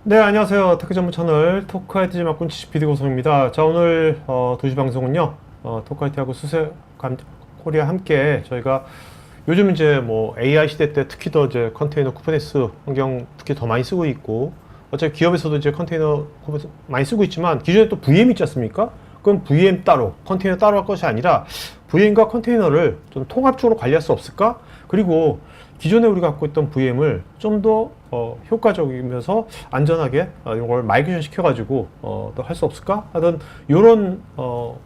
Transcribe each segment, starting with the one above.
네, 안녕하세요. 테크 전문 채널 토크아이티 막군 PD 고성입니다. 자, 오늘 2시 방송은요, 토크아이티하고 수세 코리아 함께 저희가 요즘 이제 뭐 AI 시대 때 특히 더 이제 컨테이너 쿠버네티스 환경 특히 더 많이 쓰고 있고, 어차피 기업에서도 이제 컨테이너 쿠버네티스 많이 쓰고 있지만 기존에 또 VM 있지 않습니까? 그럼 VM 따로, 컨테이너 따로 할 것이 아니라 VM과 컨테이너를 좀 통합적으로 관리할 수 없을까? 그리고 기존에 우리가 갖고 있던 VM을 좀 더 효과적이면서 안전하게 이걸 마이그레이션 시켜가지고 또 할 수 없을까 하던 이런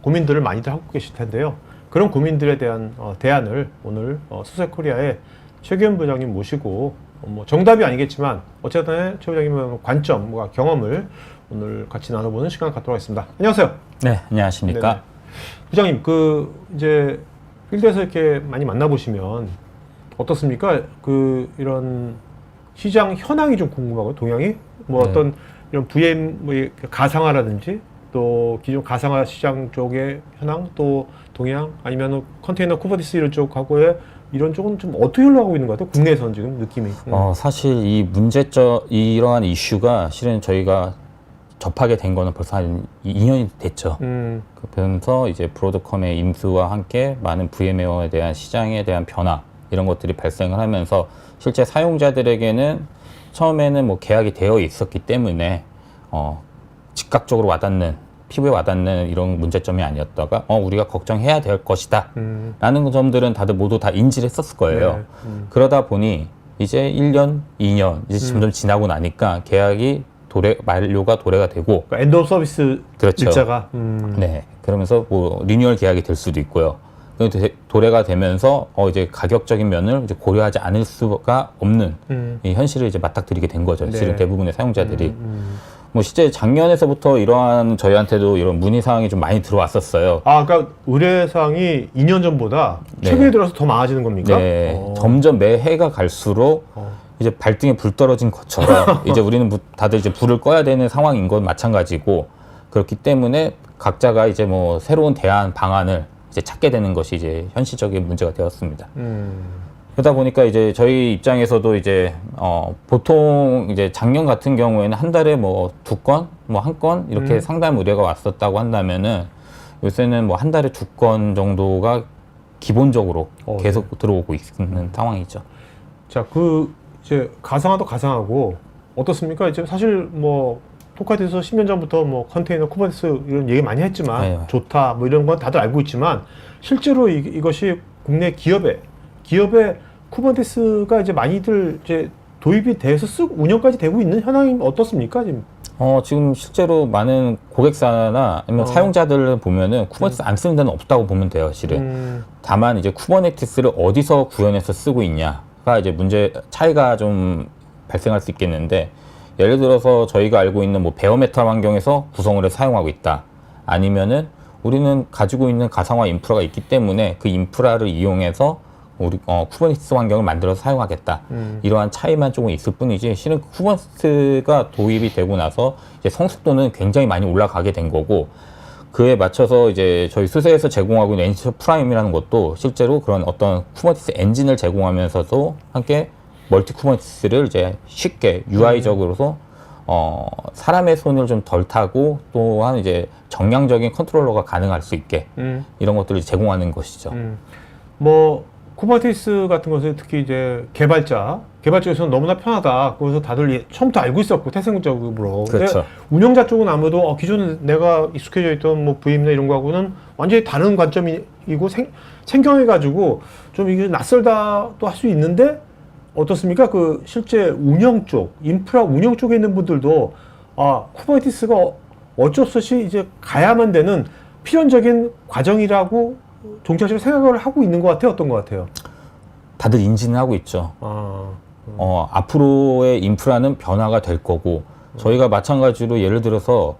고민들을 많이들 하고 계실 텐데요. 그런 고민들에 대한 대안을 오늘 수세코리아의 최규현 부장님 모시고 뭐 정답이 아니겠지만 어쨌든 최 부장님의 관점과 경험을 오늘 같이 나눠보는 시간을 갖도록 하겠습니다. 안녕하세요. 네, 안녕하십니까. 네네. 부장님, 이제 필드에서 이렇게 많이 만나보시면 어떻습니까? 이런 시장 현황이 좀 궁금하고, 동향이? 뭐 네. 어떤 이런 VM, 뭐 가상화라든지, 또 기존 가상화 시장 쪽의 현황, 또 동향, 아니면 컨테이너 쿠버네티스 이런 쪽하고의 이런 쪽은 좀 어떻게 흘러가고 있는 것 같아요? 국내에서는 지금 느낌이. 사실 이 이러한 이슈가 실은 저희가 접하게 된 거는 벌써 한 2년이 됐죠. 그러면서 이제 브로드컴의 인수와 함께 많은 VM웨어에 대한 시장에 대한 변화, 이런 것들이 발생을 하면서 실제 사용자들에게는 처음에는 뭐 계약이 되어 있었기 때문에 즉각적으로 와닿는, 피부에 와닿는 이런 문제점이 아니었다가 우리가 걱정해야 될 것이다 라는 점들은 다들 모두 다 인지를 했었을 거예요. 네. 그러다 보니 이제 1년, 2년 이제 점점 지나고 나니까 계약이 만료가 도래가 되고, 그러니까 엔드 오브 서비스 그렇죠. 일자가 네, 그러면서 뭐 리뉴얼 계약이 될 수도 있고요. 도래가 되면서 이제 가격적인 면을 이제 고려하지 않을 수가 없는 이 현실을 이제 맞닥뜨리게 된 거죠. 네. 실은 대부분의 사용자들이. 뭐 실제 작년에서부터 이러한 저희한테도 이런 문의 사항이 좀 많이 들어왔었어요. 그러니까 의뢰사항이 2년 전보다 네. 최근에 들어서 더 많아지는 겁니까? 네, 점점 매 해가 갈수록 이제 발등에 불 떨어진 것처럼 이제 우리는 다들 이제 불을 꺼야 되는 상황인 건 마찬가지고, 그렇기 때문에 각자가 이제 뭐 새로운 대안 방안을 이제 찾게 되는 것이 이제 현실적인 문제가 되었습니다. 그러다 보니까 이제 저희 입장에서도 이제 보통 이제 작년 같은 경우에는 한 달에 뭐 2건, 뭐 1건 이렇게 상담 의뢰가 왔었다고 한다면은 요새는 뭐 한 달에 2건 정도가 기본적으로 계속 들어오고 있는 상황이죠. 자, 이제 가상화도 가상하고 어떻습니까? 이제 사실 뭐 토카이티에서 10년 전부터 뭐 컨테이너 쿠버네티스 이런 얘기 많이 했지만 네. 좋다 뭐 이런 건 다들 알고 있지만, 실제로 이것이 국내 기업의 쿠버네티스가 이제 많이들 이제 도입이 돼서 운영까지 되고 있는 현황이 어떻습니까 지금? 지금 실제로 많은 고객사나 아니면 사용자들을 보면은 쿠버네티스 안 쓰는 데는 없다고 보면 돼요, 실은. 다만 이제 쿠버네티스를 어디서 구현해서 쓰고 있냐가 이제 차이가 좀 발생할 수 있겠는데, 예를 들어서 저희가 알고 있는 뭐 베어메탈 환경에서 구성을 해서 사용하고 있다. 아니면은 우리는 가지고 있는 가상화 인프라가 있기 때문에 그 인프라를 이용해서 우리 쿠버네티스 환경을 만들어서 사용하겠다. 이러한 차이만 조금 있을 뿐이지, 실은 쿠버네티스가 도입이 되고 나서 이제 성숙도는 굉장히 많이 올라가게 된 거고, 그에 맞춰서 이제 저희 수세에서 제공하고 있는 엔시처 프라임이라는 것도 실제로 그런 어떤 쿠버네티스 엔진을 제공하면서도 함께 멀티 쿠버네티스를 이제 쉽게 UI적으로서 사람의 손을 좀 덜 타고 또한 이제 정량적인 컨트롤러가 가능할 수 있게 이런 것들을 제공하는 것이죠. 뭐 쿠버네티스 같은 것은 특히 이제 개발자에서는 너무나 편하다. 그래서 다들 처음부터 알고 있었고, 태생적으로. 그렇죠. 근데 운영자 쪽은 아무래도 기존에 내가 익숙해져 있던 뭐 VM이나 이런 거하고는 완전히 다른 관점이고 생경해가지고 좀 이게 낯설다도 할 수 있는데, 어떻습니까? 실제 운영 쪽, 인프라 운영 쪽에 있는 분들도 쿠버네티스가 어쩔 수 없이 이제 가야만 되는 필연적인 과정이라고 종착지로 생각을 하고 있는 것 같아요? 어떤 것 같아요? 다들 인지는 하고 있죠. 앞으로의 인프라는 변화가 될 거고, 저희가 마찬가지로 예를 들어서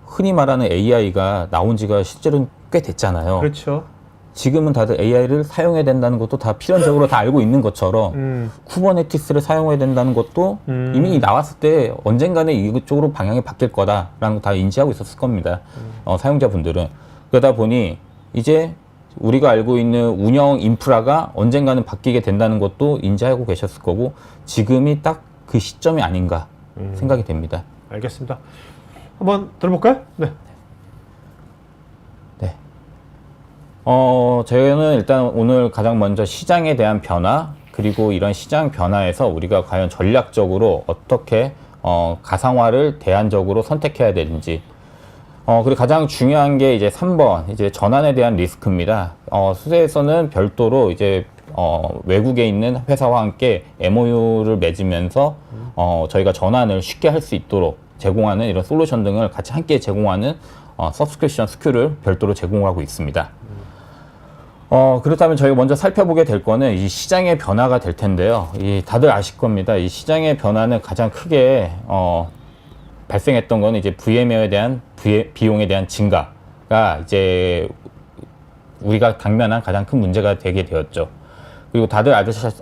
흔히 말하는 AI가 나온 지가 실제로는 꽤 됐잖아요. 그렇죠. 지금은 다들 AI를 사용해야 된다는 것도 다 필연적으로 다 알고 있는 것처럼 쿠버네티스를 사용해야 된다는 것도 이미 나왔을 때 언젠가는 이쪽으로 방향이 바뀔 거다라는 거 다 인지하고 있었을 겁니다. 사용자분들은. 그러다 보니 이제 우리가 알고 있는 운영 인프라가 언젠가는 바뀌게 된다는 것도 인지하고 계셨을 거고 지금이 딱 그 시점이 아닌가 생각이 됩니다. 알겠습니다. 한번 들어볼까요? 네. 네. 저희는 일단 오늘 가장 먼저 시장에 대한 변화 그리고 이런 시장 변화에서 우리가 과연 전략적으로 어떻게 가상화를 대안적으로 선택해야 되는지 그리고 가장 중요한 게 이제 3번 이제 전환에 대한 리스크입니다. 수세에서는 별도로 이제 외국에 있는 회사와 함께 MOU를 맺으면서 저희가 전환을 쉽게 할 수 있도록 제공하는 이런 솔루션 등을 같이 함께 제공하는 서브스크립션 스큐를 별도로 제공하고 있습니다. 그렇다면 저희가 먼저 살펴보게 될 거는 이 시장의 변화가 될 텐데요. 다들 아실 겁니다. 이 시장의 변화는 가장 크게 발생했던 거는 이제 VM웨어에 대한 비용에 대한 증가가 이제 우리가 당면한 가장 큰 문제가 되게 되었죠. 그리고 다들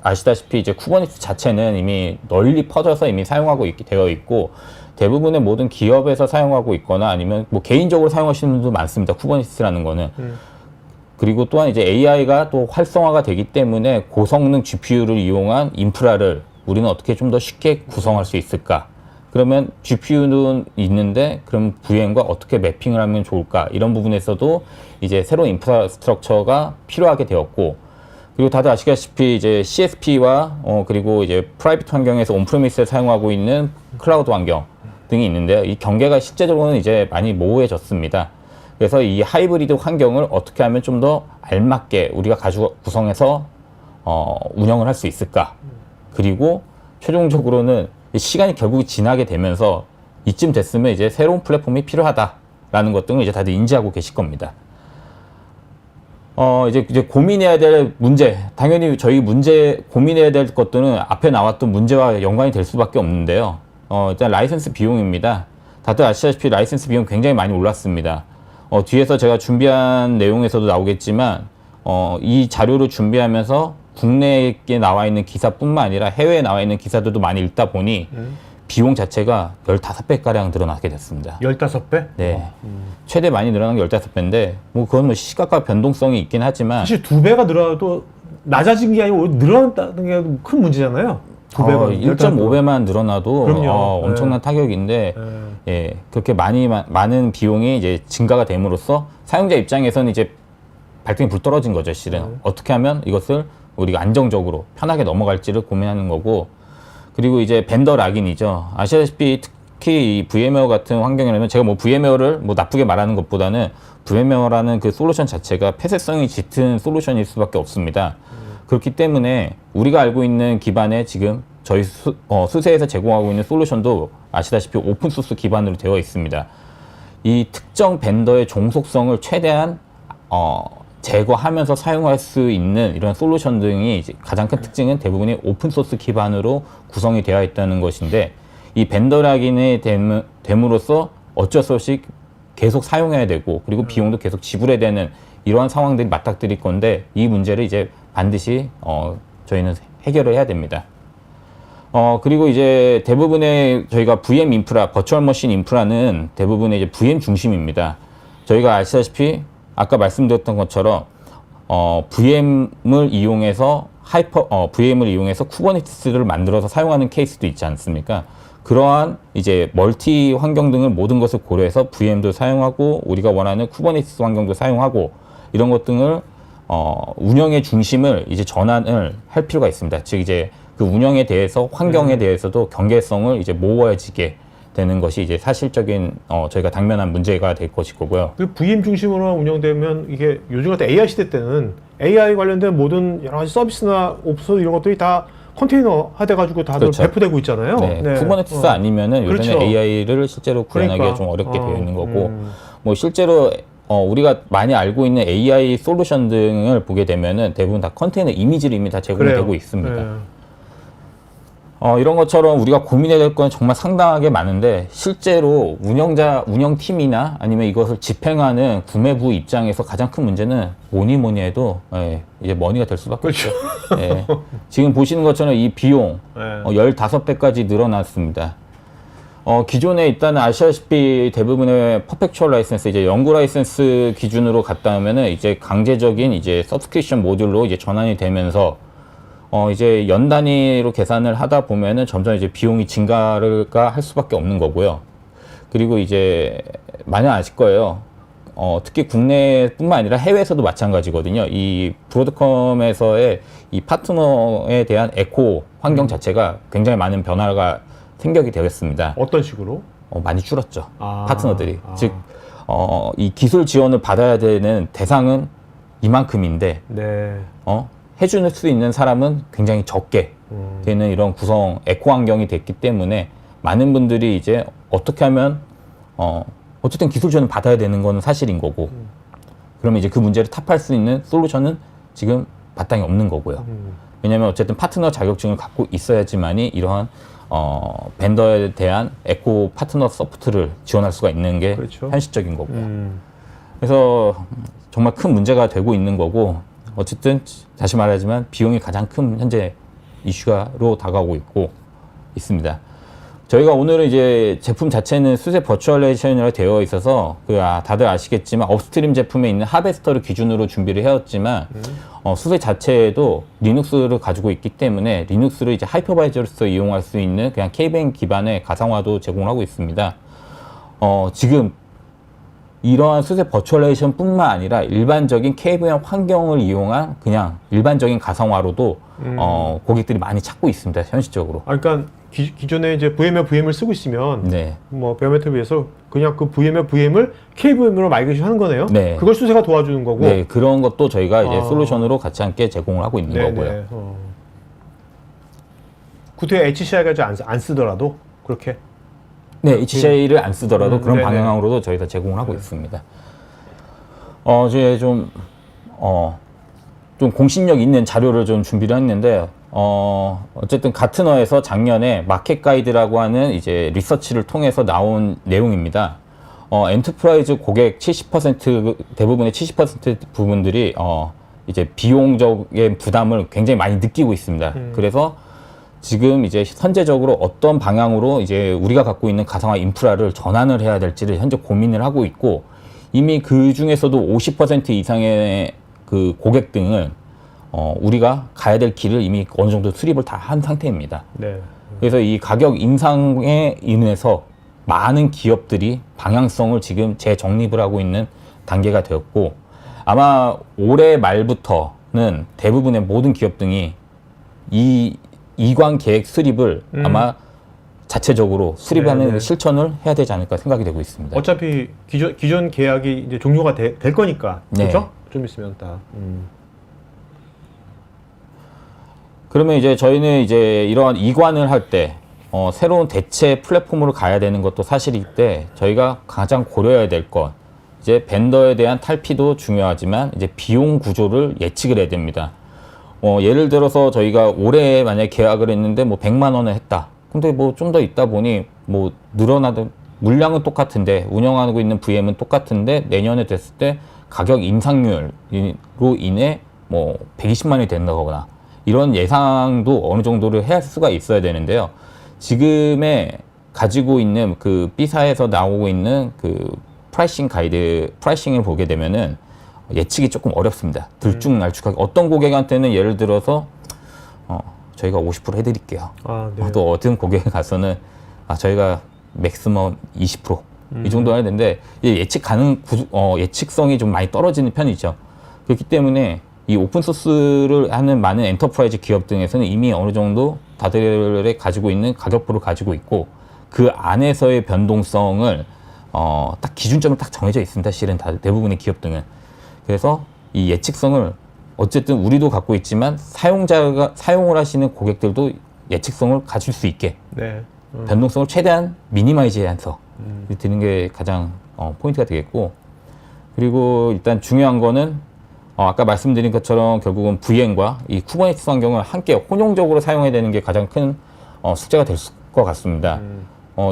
아시다시피 이제 쿠버네티스 자체는 이미 널리 퍼져서 이미 사용하고 되어 있고 대부분의 모든 기업에서 사용하고 있거나 아니면 뭐 개인적으로 사용하시는 분도 많습니다. 쿠버네티스라는 거는. 그리고 또한 이제 AI가 또 활성화가 되기 때문에 고성능 GPU를 이용한 인프라를 우리는 어떻게 좀 더 쉽게 구성할 수 있을까? 그러면 GPU는 있는데 그럼 VM과 어떻게 매핑을 하면 좋을까? 이런 부분에서도 이제 새로운 인프라스트럭처가 필요하게 되었고 그리고 다들 아시다시피 이제 CSP와 그리고 이제 프라이빗 환경에서 온프리미스를 사용하고 있는 클라우드 환경 등이 있는데요. 이 경계가 실제적으로는 이제 많이 모호해졌습니다. 그래서 이 하이브리드 환경을 어떻게 하면 좀 더 알맞게 우리가 가지고 구성해서 운영을 할 수 있을까? 그리고 최종적으로는 시간이 결국 지나게 되면서 이쯤 됐으면 이제 새로운 플랫폼이 필요하다라는 것 등을 이제 다들 인지하고 계실 겁니다. 이제 고민해야 될 문제, 당연히 저희 고민해야 될 것들은 앞에 나왔던 문제와 연관이 될 수밖에 없는데요. 일단 라이센스 비용입니다. 다들 아시다시피 라이센스 비용 굉장히 많이 올랐습니다. 뒤에서 제가 준비한 내용에서도 나오겠지만, 이 자료를 준비하면서 국내에 나와 있는 기사뿐만 아니라 해외에 나와 있는 기사들도 많이 읽다 보니, 비용 자체가 15배가량 늘어나게 됐습니다. 15배? 네. 최대 많이 늘어난 게 15배인데, 뭐, 그건 뭐 시각과 변동성이 있긴 하지만. 사실 2배가 늘어나도 낮아진 게 아니고 늘어났다는 게 큰 문제잖아요. 2배가. 1.5배만 늘어나도 그럼요. 엄청난 타격인데, 예, 그렇게 많은 비용이 이제 증가가 됨으로써 사용자 입장에서는 이제 발등에 불 떨어진 거죠, 실은. 어떻게 하면 이것을 우리가 안정적으로 편하게 넘어갈지를 고민하는 거고, 그리고 이제 벤더 락인이죠. 아시다시피 특히 이 VM웨어 같은 환경이라면 제가 뭐 VM웨어를 뭐 나쁘게 말하는 것보다는 VM웨어라는 그 솔루션 자체가 폐쇄성이 짙은 솔루션일 수밖에 없습니다. 그렇기 때문에 우리가 알고 있는 기반에 지금 저희 수세에서 제공하고 있는 솔루션도 아시다시피 오픈소스 기반으로 되어 있습니다. 이 특정 벤더의 종속성을 최대한 제거하면서 사용할 수 있는 이런 솔루션 등이 이제 가장 큰 특징은 대부분이 오픈소스 기반으로 구성이 되어 있다는 것인데 이 벤더 락인이 됨으로써 어쩔 수 없이 계속 사용해야 되고 그리고 비용도 계속 지불해야 되는 이러한 상황들이 맞닥뜨릴 건데 이 문제를 이제 반드시 저희는 해결을 해야 됩니다. 그리고 이제 대부분의 저희가 VM 인프라, 버추얼 머신 인프라는 대부분의 이제 VM 중심입니다. 저희가 아시다시피 아까 말씀드렸던 것처럼 VM을 이용해서 VM을 이용해서 쿠버네티스를 만들어서 사용하는 케이스도 있지 않습니까? 그러한 이제 멀티 환경 등을 모든 것을 고려해서 VM도 사용하고 우리가 원하는 쿠버네티스 환경도 사용하고 이런 것 등을 운영의 중심을 이제 전환을 할 필요가 있습니다. 즉 이제 그 운영에 대해서 환경에 대해서도 경계성을 이제 모호해지게 되는 것이 이제 사실적인 저희가 당면한 문제가 될 것이고요. 그 VM 중심으로 운영되면 이게 요즘 같은 AI 시대 때는 AI 관련된 모든 여러 가지 서비스나 옵소 이런 것들이 다 컨테이너화돼 가지고 다들 그렇죠. 배포되고 있잖아요. 네. 쿠버네티스 아니면은 요새는 그렇죠. AI를 실제로 구현하기가 그러니까. 좀 어렵게 되어 있는 거고 뭐 실제로 우리가 많이 알고 있는 AI 솔루션 등을 보게 되면은 대부분 다 컨테이너 이미지를 이미 다 제공이 되고 있습니다. 네. 이런 것처럼 우리가 고민해야 될 건 정말 상당하게 많은데 실제로 운영팀이나 아니면 이것을 집행하는 구매부 입장에서 가장 큰 문제는 뭐니 해도 이제 머니가 될 수밖에 그렇죠. 없죠. 예. 지금 보시는 것처럼 이 비용 네. 15배까지 늘어났습니다. 기존에 일단 아시다시피 대부분의 퍼펙추얼 라이센스, 이제 연구 라이센스 기준으로 갔다 하면은 이제 강제적인 이제 서브스크립션 모듈로 이제 전환이 되면서 이제 연 단위로 계산을 하다 보면은 점점 이제 비용이 증가가 할 수밖에 없는 거고요. 그리고 이제 많이 아실 거예요. 특히 국내뿐만 아니라 해외에서도 마찬가지거든요. 이 브로드컴에서의 이 파트너에 대한 에코 환경 자체가 굉장히 많은 변화가 생겨게 되었습니다. 어떤 식으로? 많이 줄었죠. 아, 파트너들이. 아. 즉, 이 기술 지원을 받아야 되는 대상은 이만큼인데, 네. 해줄 수 있는 사람은 굉장히 적게 되는 이런 구성, 에코 환경이 됐기 때문에 많은 분들이 이제 어떻게 하면, 어쨌든 기술 지원을 받아야 되는 건 사실인 거고, 그러면 이제 그 문제를 탑할 수 있는 솔루션은 지금 마땅히 없는 거고요. 왜냐면 어쨌든 파트너 자격증을 갖고 있어야지만이 이러한 벤더에 대한 에코 파트너 소프트를 지원할 수가 있는 게 그렇죠. 현실적인 거고요. 그래서 정말 큰 문제가 되고 있는 거고, 어쨌든 다시 말하지만 비용이 가장 큰 현재 이슈가로 다가오고 있습니다. 저희가 오늘은 이제 제품 자체는 수세 버추얼레이션이라 되어 있어서 다들 아시겠지만 업스트림 제품에 있는 하베스터를 기준으로 준비를 해왔지만 수세 자체에도 리눅스를 가지고 있기 때문에 리눅스를 이제 하이퍼바이저로서 이용할 수 있는 그냥 KVM 기반의 가상화도 제공하고 있습니다. 지금 이러한 수세 버추얼레이션 뿐만 아니라 일반적인 KVM 환경을 이용한 그냥 일반적인 가상화로도 고객들이 많이 찾고 있습니다. 현실적으로. 그러니까 기존에 이제 VMware VM을 쓰고 있으면 네. 뭐 베어메트를 위해서 그냥 그 VMware VM을 KVM으로 마이그레이션 하는 거네요. 네. 그걸 수세가 도와주는 거고. 네, 그런 것도 저희가 이제 솔루션으로 같이 함께 제공을 하고 있는 네네. 거고요. 구태 HCI가 안 쓰더라도 그렇게. 네, HCI를 안 쓰더라도 그런 네네. 방향으로도 저희가 제공을 하고 있습니다. 이제 좀 공신력 있는 자료를 좀 준비를 했는데, 어쨌든 가트너에서 작년에 마켓 가이드라고 하는 이제 리서치를 통해서 나온 내용입니다. 엔터프라이즈 고객 70% 대부분의 70% 부분들이 이제 비용적인 부담을 굉장히 많이 느끼고 있습니다. 그래서 지금 이제 현재적으로 어떤 방향으로 이제 우리가 갖고 있는 가상화 인프라를 전환을 해야 될지를 현재 고민을 하고 있고, 이미 그 중에서도 50% 이상의 그 고객 등은 우리가 가야 될 길을 이미 어느 정도 수립을 다 한 상태입니다. 네. 그래서 이 가격 인상에 인해서 많은 기업들이 방향성을 지금 재정립을 하고 있는 단계가 되었고, 아마 올해 말부터는 대부분의 모든 기업 등이 이 이관 계획 수립을 아마 자체적으로 수립하는 네네. 실천을 해야 되지 않을까 생각이 되고 있습니다. 어차피 기존 계약이 이제 종료가 될 거니까. 네. 그렇죠? 좀 있으면 다. 그러면 이제 저희는 이제 이러한 이관을 할 때 새로운 대체 플랫폼으로 가야 되는 것도 사실일 때 저희가 가장 고려해야 될 것, 이제 벤더에 대한 탈피도 중요하지만 이제 비용 구조를 예측을 해야 됩니다. 예를 들어서 저희가 올해 만약에 계약을 했는데 뭐 100만 원을 했다. 근데 뭐 좀 더 있다 보니 뭐 늘어나던 물량은 똑같은데 운영하고 있는 VM은 똑같은데 내년에 됐을 때 가격 인상률로 인해 뭐 120만 원이 된다거나 이런 예상도 어느 정도를 할 수가 있어야 되는데요. 지금의 가지고 있는 그 B사에서 나오고 있는 그 프라이싱을 보게 되면은 예측이 조금 어렵습니다. 들쭉날쭉하게. 어떤 고객한테는 예를 들어서 저희가 50% 해드릴게요. 네. 또 어떤 고객에 가서는 저희가 맥시멈 20% 이 정도 해야 되는데 예측 가능 예측성이 좀 많이 떨어지는 편이죠. 그렇기 때문에 이 오픈소스를 하는 많은 엔터프라이즈 기업 등에서는 이미 어느 정도 다들의 가지고 있는 가격표를 가지고 있고, 그 안에서의 변동성을 딱 기준점을 딱 정해져 있습니다. 실은 대부분의 기업 등은. 그래서 이 예측성을 어쨌든 우리도 갖고 있지만 사용자가 사용을 하시는 고객들도 예측성을 가질 수 있게 네. 변동성을 최대한 미니마이즈해서 드는 게 가장 포인트가 되겠고, 그리고 일단 중요한 거는 아까 말씀드린 것처럼 결국은 VM과 이 쿠버네티스 환경을 함께 혼용적으로 사용해야 되는 게 가장 큰 숙제가 될 것 같습니다.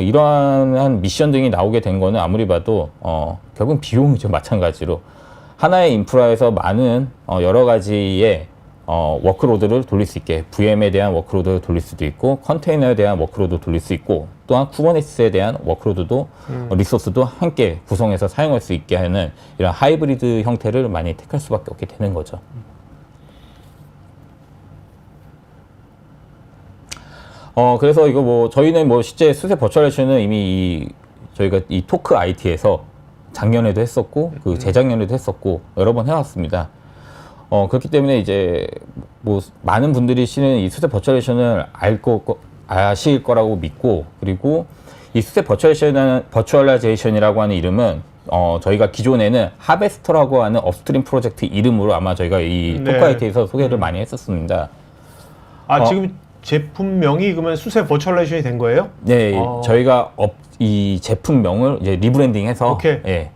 이러한 미션 등이 나오게 된 거는 아무리 봐도 결국은 비용이죠. 마찬가지로 하나의 인프라에서 많은 여러 가지의 워크로드를 돌릴 수 있게 VM에 대한 워크로드를 돌릴 수도 있고 컨테이너에 대한 워크로드를 돌릴 수 있고 또한 쿠버네티스에 대한 워크로드도 리소스도 함께 구성해서 사용할 수 있게 하는 이런 하이브리드 형태를 많이 택할 수밖에 없게 되는 거죠. 그래서 이거 뭐 저희는 뭐 실제 수세 버추얼레이션은 이미 저희가 이 토크 IT에서 작년에도 했었고 그 재작년에도 했었고 여러 번 해왔습니다. 그렇기 때문에 이제 뭐 많은 분들이 쓰는 이 수세 버추얼레이션을 아실 거라고 믿고, 그리고 이 수세 버추얼라이제이션이라고 하는 이름은 저희가 기존에는 하베스터라고 하는 업스트림 프로젝트 이름으로 아마 저희가 이 네. 토크 IT에서 소개를 많이 했었습니다. 지금 제품명이 그러면 수세 버추얼라이제이션이 된 거예요? 네, 저희가 이 제품명을 이제 리브랜딩해서 오케이. 예.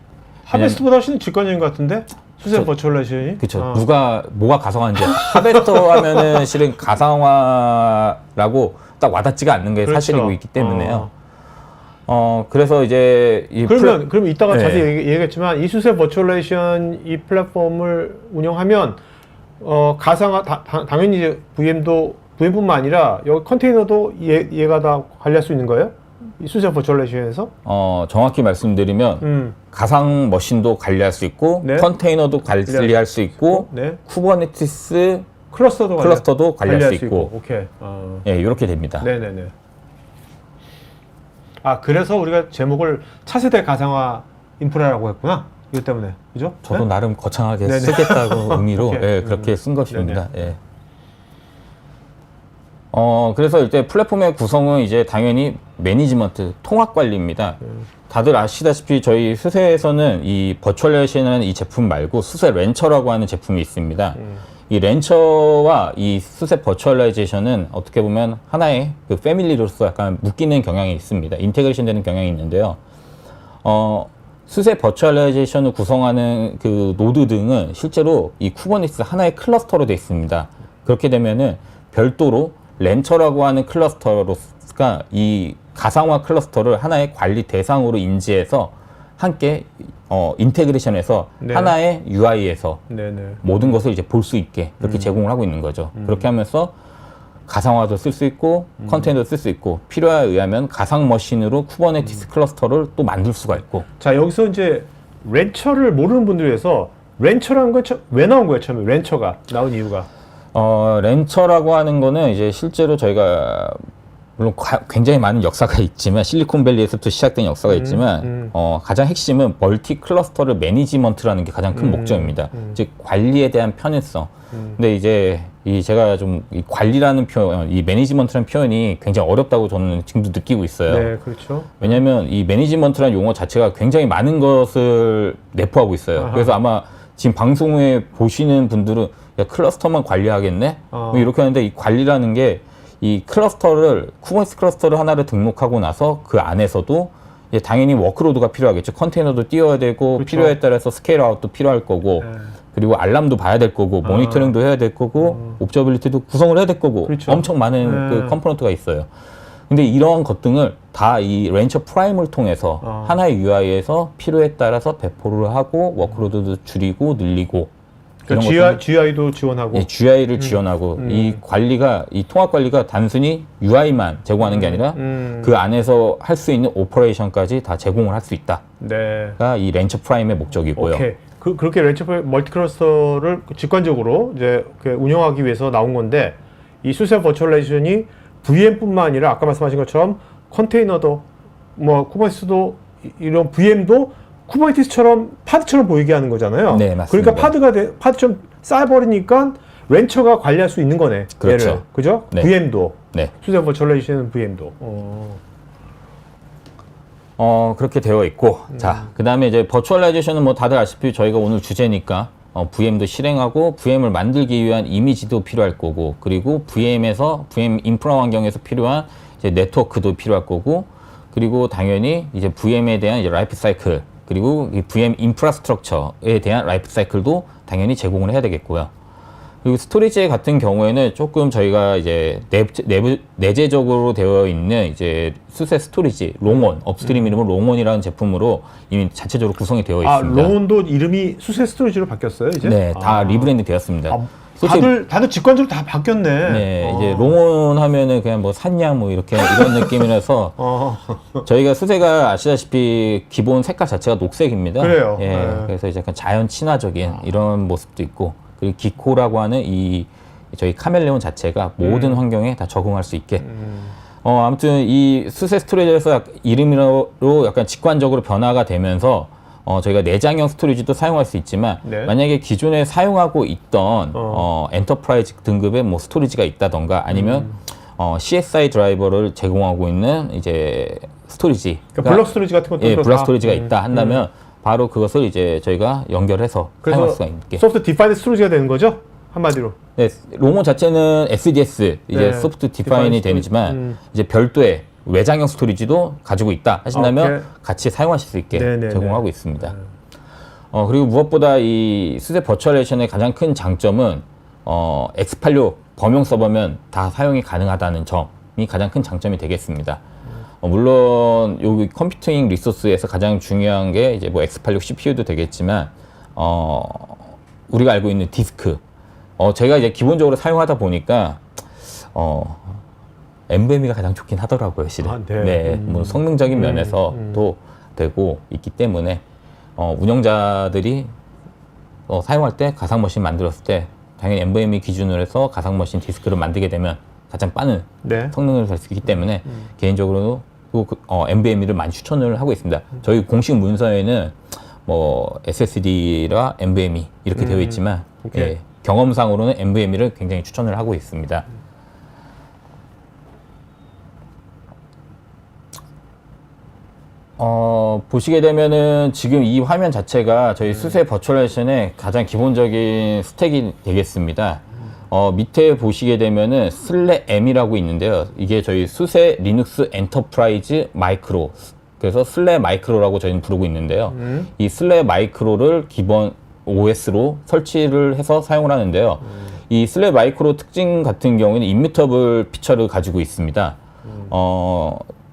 하베스트보다 훨씬 직관적인 것 같은데? 수세 버추얼라이제이션이? 그렇죠. 뭐가 가상화인지 하베스터 하면은 실은 가상화라고 딱 와닿지가 않는 게 그렇죠. 사실이고 있기 때문에요. 그래서 이제 그러면 이따가 네. 자세히 얘기했지만 이 수세 버추얼라이제이션 이 플랫폼을 운영하면 가상화 당연히 이제 VM뿐만 아니라 여기 컨테이너도 얘가 다 관리할 수 있는 거예요? 이 수세 버추얼라이제이션에서? 정확히 말씀드리면 가상 머신도 관리할 수 있고 네. 컨테이너도 관리할 수 있고 네. 쿠버네티스 클러스터도 관리할 수 있고 오케이. 예, 이렇게 됩니다. 네네네. 그래서 우리가 제목을 차세대 가상화 인프라라고 했구나. 이것 때문에. 그죠? 저도 네? 나름 거창하게 네네. 쓰겠다고 의미로 오케이. 예, 그렇게 쓴 것입니다. 예. 그래서 이제 플랫폼의 구성은 이제 당연히 매니지먼트, 통합 관리입니다. 다들 아시다시피 저희 수세에서는 이 버추얼레이션이라는 이 제품 말고 수세 렌처라고 하는 제품이 있습니다. 이 렌처와 이 수세 버추얼라이제이션은 어떻게 보면 하나의 그 패밀리로서 약간 묶이는 경향이 있습니다. 인테그레이션 되는 경향이 있는데요. 수세 버추얼라이제이션을 구성하는 그 노드 등은 실제로 이 쿠버네티스 하나의 클러스터로 되어 있습니다. 그렇게 되면은 별도로 렌처라고 하는 클러스터가 이 가상화 클러스터를 하나의 관리 대상으로 인지해서 함께 인테그레이션해서 네. 하나의 UI에서 네네. 모든 것을 이제 볼 수 있게 그렇게 제공을 하고 있는 거죠. 그렇게 하면서 가상화도 쓸 수 있고 컨테이너도 쓸 수 있고 필요에 의하면 가상 머신으로 쿠버네티스 클러스터를 또 만들 수가 있고. 자, 여기서 이제 렌처를 모르는 분들 위해서 렌처라는 건 왜 나온 거예요? 처음에 렌처가 나온 이유가? 렌처라고 하는 거는 이제 실제로 저희가 물론 굉장히 많은 역사가 있지만 실리콘밸리에서부터 시작된 역사가 있지만 가장 핵심은 멀티 클러스터를 매니지먼트라는 게 가장 큰 목적입니다. 즉 관리에 대한 편의성. 근데 이제 제가 좀 이 관리라는 표현, 이 매니지먼트라는 표현이 굉장히 어렵다고 저는 지금도 느끼고 있어요. 네, 그렇죠. 왜냐하면 이 매니지먼트라는 용어 자체가 굉장히 많은 것을 내포하고 있어요. 아하. 그래서 아마 지금 방송에 보시는 분들은 야, 클러스터만 관리하겠네? 뭐 이렇게 하는데 이 관리라는 게 이 클러스터를, 쿠버네티스 클러스터를 하나를 등록하고 나서 그 안에서도 이제 당연히 워크로드가 필요하겠죠. 컨테이너도 띄워야 되고 그렇죠. 필요에 따라서 스케일 아웃도 필요할 거고 그리고 알람도 봐야 될 거고 모니터링도 해야 될 거고 옵저빌리티도 구성을 해야 될 거고 그렇죠. 엄청 많은 그 컴포넌트가 있어요. 근데 이러한 것들을 다 이 렌처 프라임을 통해서 하나의 UI에서 필요에 따라서 배포를 하고 워크로드도 줄이고 늘리고 그러니까 GUI도 지원하고. 예, GUI를 지원하고 이 관리가 이 통합 관리가 단순히 UI만 제공하는 게 아니라 그 안에서 할 수 있는 오퍼레이션까지 다 제공을 할 수 있다가 네. 이 렌처 프라임의 목적이고요. 오케이. 그렇게 렌처 멀티 클러스터를 직관적으로 이제 운영하기 위해서 나온 건데 이 수세 버추얼라이제이션이 VM뿐만 아니라 아까 말씀하신 것처럼 컨테이너도 뭐 쿠버네티스도 이런 VM도 쿠버네티스처럼 파드처럼 보이게 하는 거잖아요. 네, 맞습니다. 그러니까 파드처럼 쌓여버리니까 렌처가 관리할 수 있는 거네. 그렇죠. 얘를. 그죠? 네. VM도. 네. 수세 버추얼라이제이션 VM도. 그렇게 되어 있고 자, 그다음에 이제 버추얼라이제이션은 뭐 다들 아시다시피 저희가 오늘 주제니까 VM도 실행하고 VM을 만들기 위한 이미지도 필요할 거고 그리고 VM에서 VM 인프라 환경에서 필요한 이제 네트워크도 필요할 거고 그리고 당연히 이제 VM에 대한 이제 라이프 사이클 그리고 이 VM 인프라스트럭처에 대한 라이프 사이클도 당연히 제공을 해야 되겠고요. 그리고 스토리지 같은 경우에는 조금 저희가 이제 내재적으로 되어 있는 이제 수세 스토리지 롱온 업스트림 이름은 롱온이라는 제품으로 이미 자체적으로 구성이 되어 있습니다. 롱온도 이름이 수세 스토리지로 바뀌었어요, 이제? 네, 다 리브랜드 되었습니다. 다들 직관적으로 다 바뀌었네. 네, 이제 롱온 하면은 그냥 뭐 산양 뭐 이렇게 이런 느낌이라서 저희가 수세가 아시다시피 기본 색깔 자체가 녹색입니다. 그래요. 예, 네. 그래서 이제 약간 자연 친화적인 이런 모습도 있고 그리고 기코라고 하는 이 저희 카멜레온 자체가 모든 환경에 다 적응할 수 있게. 아무튼 이 수세 스토리지에서 이름으로 약간 직관적으로 변화가 되면서 저희가 내장형 스토리지도 사용할 수 있지만 네. 만약에 기존에 사용하고 있던 엔터프라이즈 등급의 뭐 스토리지가 있다던가 아니면 CSI 드라이버를 제공하고 있는 이제 스토리지 그러니까 블럭 스토리지 같은 것도 블럭 스토리지가 있다 한다면 바로 그것을 이제 저희가 연결해서 사용할 수가 있게. 소프트 디파이드 스토리지가 되는 거죠? 한마디로. 네, 롱온 자체는 SDS 이제 네, 소프트 디파인이 되지만 이제 별도의 외장형 스토리지도 가지고 있다 하신다면 오케이. 같이 사용하실 수 있게 네네네. 제공하고 있습니다. 그리고 무엇보다 이 수세 버추얼레이션의 가장 큰 장점은 X86 범용 서버면 다 사용이 가능하다는 점이 가장 큰 장점이 되겠습니다. 물론 여기 컴퓨팅 리소스에서 가장 중요한 게 이제 뭐 X86 CPU도 되겠지만 우리가 알고 있는 디스크. 제가 이제 기본적으로 사용하다 보니까 NVMe가 가장 좋긴 하더라고요, 실은. 아, 네. 네, 뭐 성능적인 면에서도 되고 있기 때문에 운영자들이 사용할 때 가상머신 만들었을 때 당연히 NVMe 기준으로 해서 가상머신 디스크를 만들게 되면 가장 빠른 네. 성능을 갈 수 있기 때문에 개인적으로 NVMe를 많이 추천을 하고 있습니다. 저희 공식 문서에는 뭐 SSD라 NVMe 이렇게 되어 있지만 예, 경험상으로는 NVMe를 굉장히 추천을 하고 있습니다. 보시게 되면은 지금 이 화면 자체가 저희 수세 버추얼레이션의 가장 기본적인 스택이 되겠습니다. 밑에 보시게 되면은 슬래M이라고 있는데요. 이게 저희 수세 리눅스 엔터프라이즈 마이크로. 그래서 슬래 마이크로라고 저희는 부르고 있는데요. 이 슬래 마이크로를 기본 OS로 설치를 해서 사용을 하는데요. 이 슬래 마이크로 특징 같은 경우에는 임뮤터블 피처를 가지고 있습니다.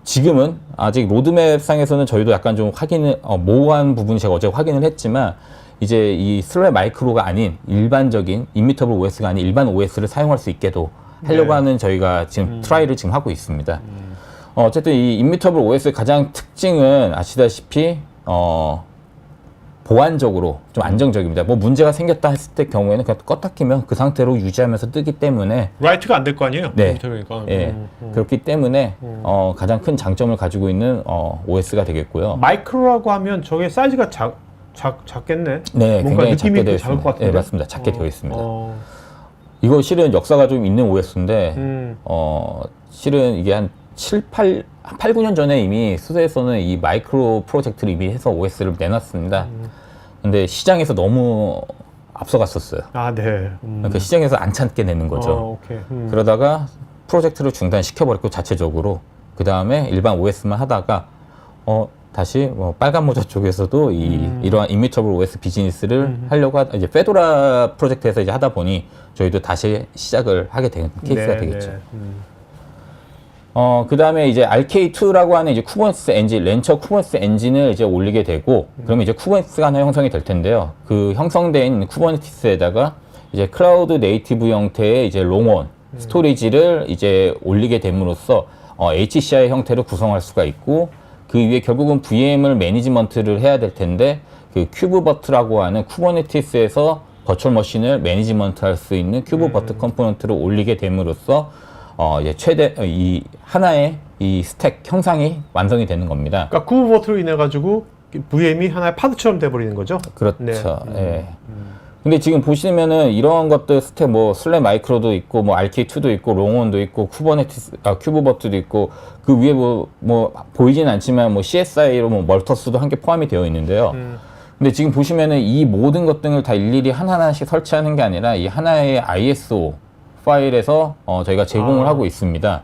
지금은 아직 로드맵 상에서는 저희도 약간 좀 확인을 모호한 부분이 제가 어제 확인을 했지만 이제 이 슬래 마이크로가 아닌 일반적인 임뮤터블 OS가 아닌 일반 OS를 사용할 수 있게도 하려고 하는 저희가 지금 트라이를 지금 하고 있습니다. 어쨌든 이 임뮤터블 OS의 가장 특징은 아시다시피 보안적으로 좀 안정적입니다. 뭐 문제가 생겼다 했을 때 경우에는 그냥 껐다 키면 그 상태로 유지하면서 뜨기 때문에 라이트가 안 될 거 아니에요? 네. 그러니까. 예, 그렇기 때문에 가장 큰 장점을 가지고 있는 OS가 되겠고요. 마이크로라고 하면 저게 사이즈가 작겠네. 네, 뭔가 굉장히 느낌이 작게 되어 작을 것 있습니다. 같은데. 네, 맞습니다. 작게 되어 있습니다. 이거 실은 역사가 좀 있는 OS인데 실은 이게 한 8, 9년 전에 이미 수세에서는 이 마이크로 프로젝트를 이미 해서 OS를 내놨습니다. 근데 시장에서 너무 앞서갔었어요. 아, 네. 그러니까 시장에서 안 찾게 내는 거죠. 오케이. 그러다가 프로젝트를 중단시켜버렸고 자체적으로 그 다음에 일반 OS만 하다가 다시 뭐 빨간 모자 쪽에서도 이러한 임뮤터블 OS 비즈니스를 하려고 이제 페도라 프로젝트에서 이제 하다 보니 저희도 다시 시작을 하게 된 케이스가 네, 되겠죠. 네. 그 다음에 이제 RK2라고 하는 이제 쿠버네티스 엔진, 렌처 쿠버네티스 엔진을 이제 올리게 되고, 그러면 이제 쿠버네티스가 하나 형성이 될 텐데요. 그 형성된 쿠버네티스에다가 이제 클라우드 네이티브 형태의 이제 롱원 스토리지를 이제 올리게 됨으로써 HCI 형태로 구성할 수가 있고, 그 위에 결국은 VM을 매니지먼트를 해야 될 텐데, 그 큐브버트라고 하는 쿠버네티스에서 버추얼 머신을 매니지먼트 할 수 있는 큐브버트 컴포넌트를 올리게 됨으로써 이제 최대 이 하나의 이 스택 형상이 완성이 되는 겁니다. 그러니까 쿠버버트로 인해 가지고 VM이 하나의 파드처럼 돼 버리는 거죠. 그렇죠. 네. 예. 근데 지금 보시면은 이런 것들 스택 뭐 슬랩 마이크로도 있고 뭐 RK2도 있고 롱온도 있고 큐브버트도 있고 그 위에 뭐 보이진 않지만 뭐 CSI로 뭐 멀터스도 함께 포함이 되어 있는데요. 근데 지금 보시면은 이 모든 것들을 다 일일이 하나하나씩 설치하는 게 아니라 이 하나의 ISO 파일에서 저희가 제공을 하고 있습니다.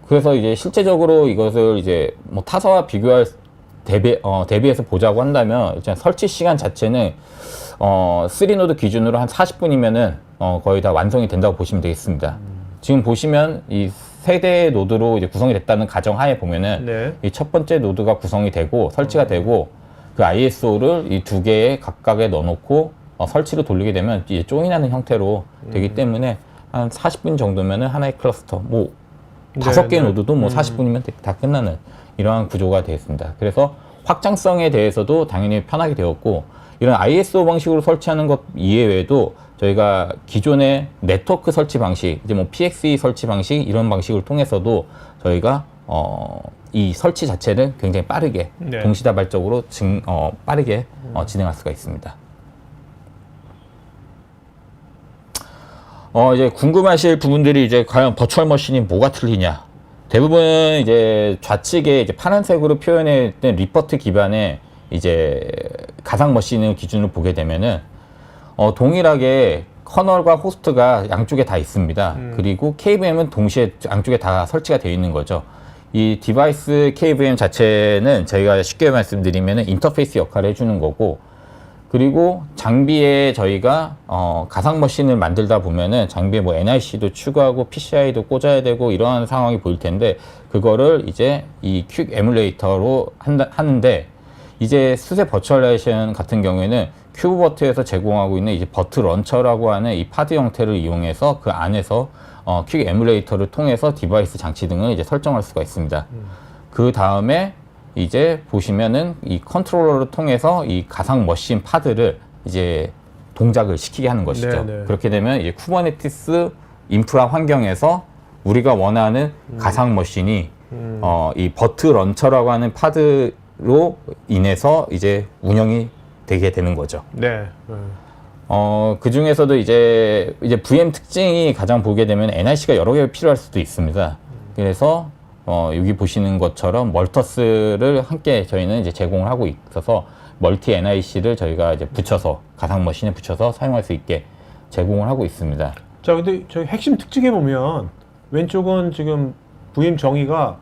그래서 이제 실제적으로 이것을 이제 뭐 타사와 대비해서 보자고 한다면 일단 설치 시간 자체는 3노드 기준으로 한 40분이면은 거의 다 완성이 된다고 보시면 되겠습니다. 지금 보시면 이 세대의 노드로 이제 구성이 됐다는 가정하에 보면은 네. 이 첫 번째 노드가 구성이 되고 설치가 되고 그 ISO를 이 두 개의 각각에 넣어놓고 설치를 돌리게 되면 이제 조인하는 형태로 되기 때문에 한 40분 정도면은 하나의 클러스터, 뭐 네, 5개의 네. 노드도 뭐 40분이면 다 끝나는 이러한 구조가 되겠습니다. 그래서 확장성에 대해서도 당연히 편하게 되었고, 이런 ISO 방식으로 설치하는 것 이외에도 저희가 기존의 네트워크 설치 방식, 이제 뭐 PXE 설치 방식 이런 방식을 통해서도 저희가 이 설치 자체를 굉장히 빠르게 네. 동시다발적으로 빠르게 진행할 수가 있습니다. 이제 궁금하실 부분들이 이제 과연 버추얼 머신이 뭐가 틀리냐? 대부분 이제 좌측에 이제 파란색으로 표현했던 리퍼트 기반의 이제 가상 머신을 기준으로 보게 되면은 동일하게 커널과 호스트가 양쪽에 다 있습니다. 그리고 KVM은 동시에 양쪽에 다 설치가 되어 있는 거죠. 이 디바이스 KVM 자체는 저희가 쉽게 말씀드리면 인터페이스 역할을 해주는 거고, 그리고 장비에 저희가 가상 머신을 만들다 보면은 장비에 뭐 NIC도 추가하고 PCI도 꽂아야 되고 이러한 상황이 보일 텐데, 그거를 이제 이 퀵 에뮬레이터로 하는데, 이제 수세 버추얼라이제이션 같은 경우에는 큐브버트에서 제공하고 있는 이제 버트 런처라고 하는 이 파드 형태를 이용해서 그 안에서 퀵 에뮬레이터를 통해서 디바이스 장치 등을 이제 설정할 수가 있습니다. 그 다음에 이제 보시면은 이 컨트롤러를 통해서 이 가상 머신 파드를 이제 동작을 시키게 하는 것이죠. 네, 네. 그렇게 되면 이제 쿠버네티스 인프라 환경에서 우리가 원하는 가상 머신이 이 버트 런처라고 하는 파드로 인해서 이제 운영이 되게 되는 거죠. 네. 그 중에서도 이제 VM 특징이 가장 보게 되면 NIC가 여러 개 필요할 수도 있습니다. 그래서 여기 보시는 것처럼 멀터스를 함께 저희는 이제 제공을 하고 있어서 멀티 NIC를 저희가 이제 붙여서 가상 머신에 붙여서 사용할 수 있게 제공을 하고 있습니다. 자, 근데 저희 핵심 특징에 보면 왼쪽은 지금 VM 정의가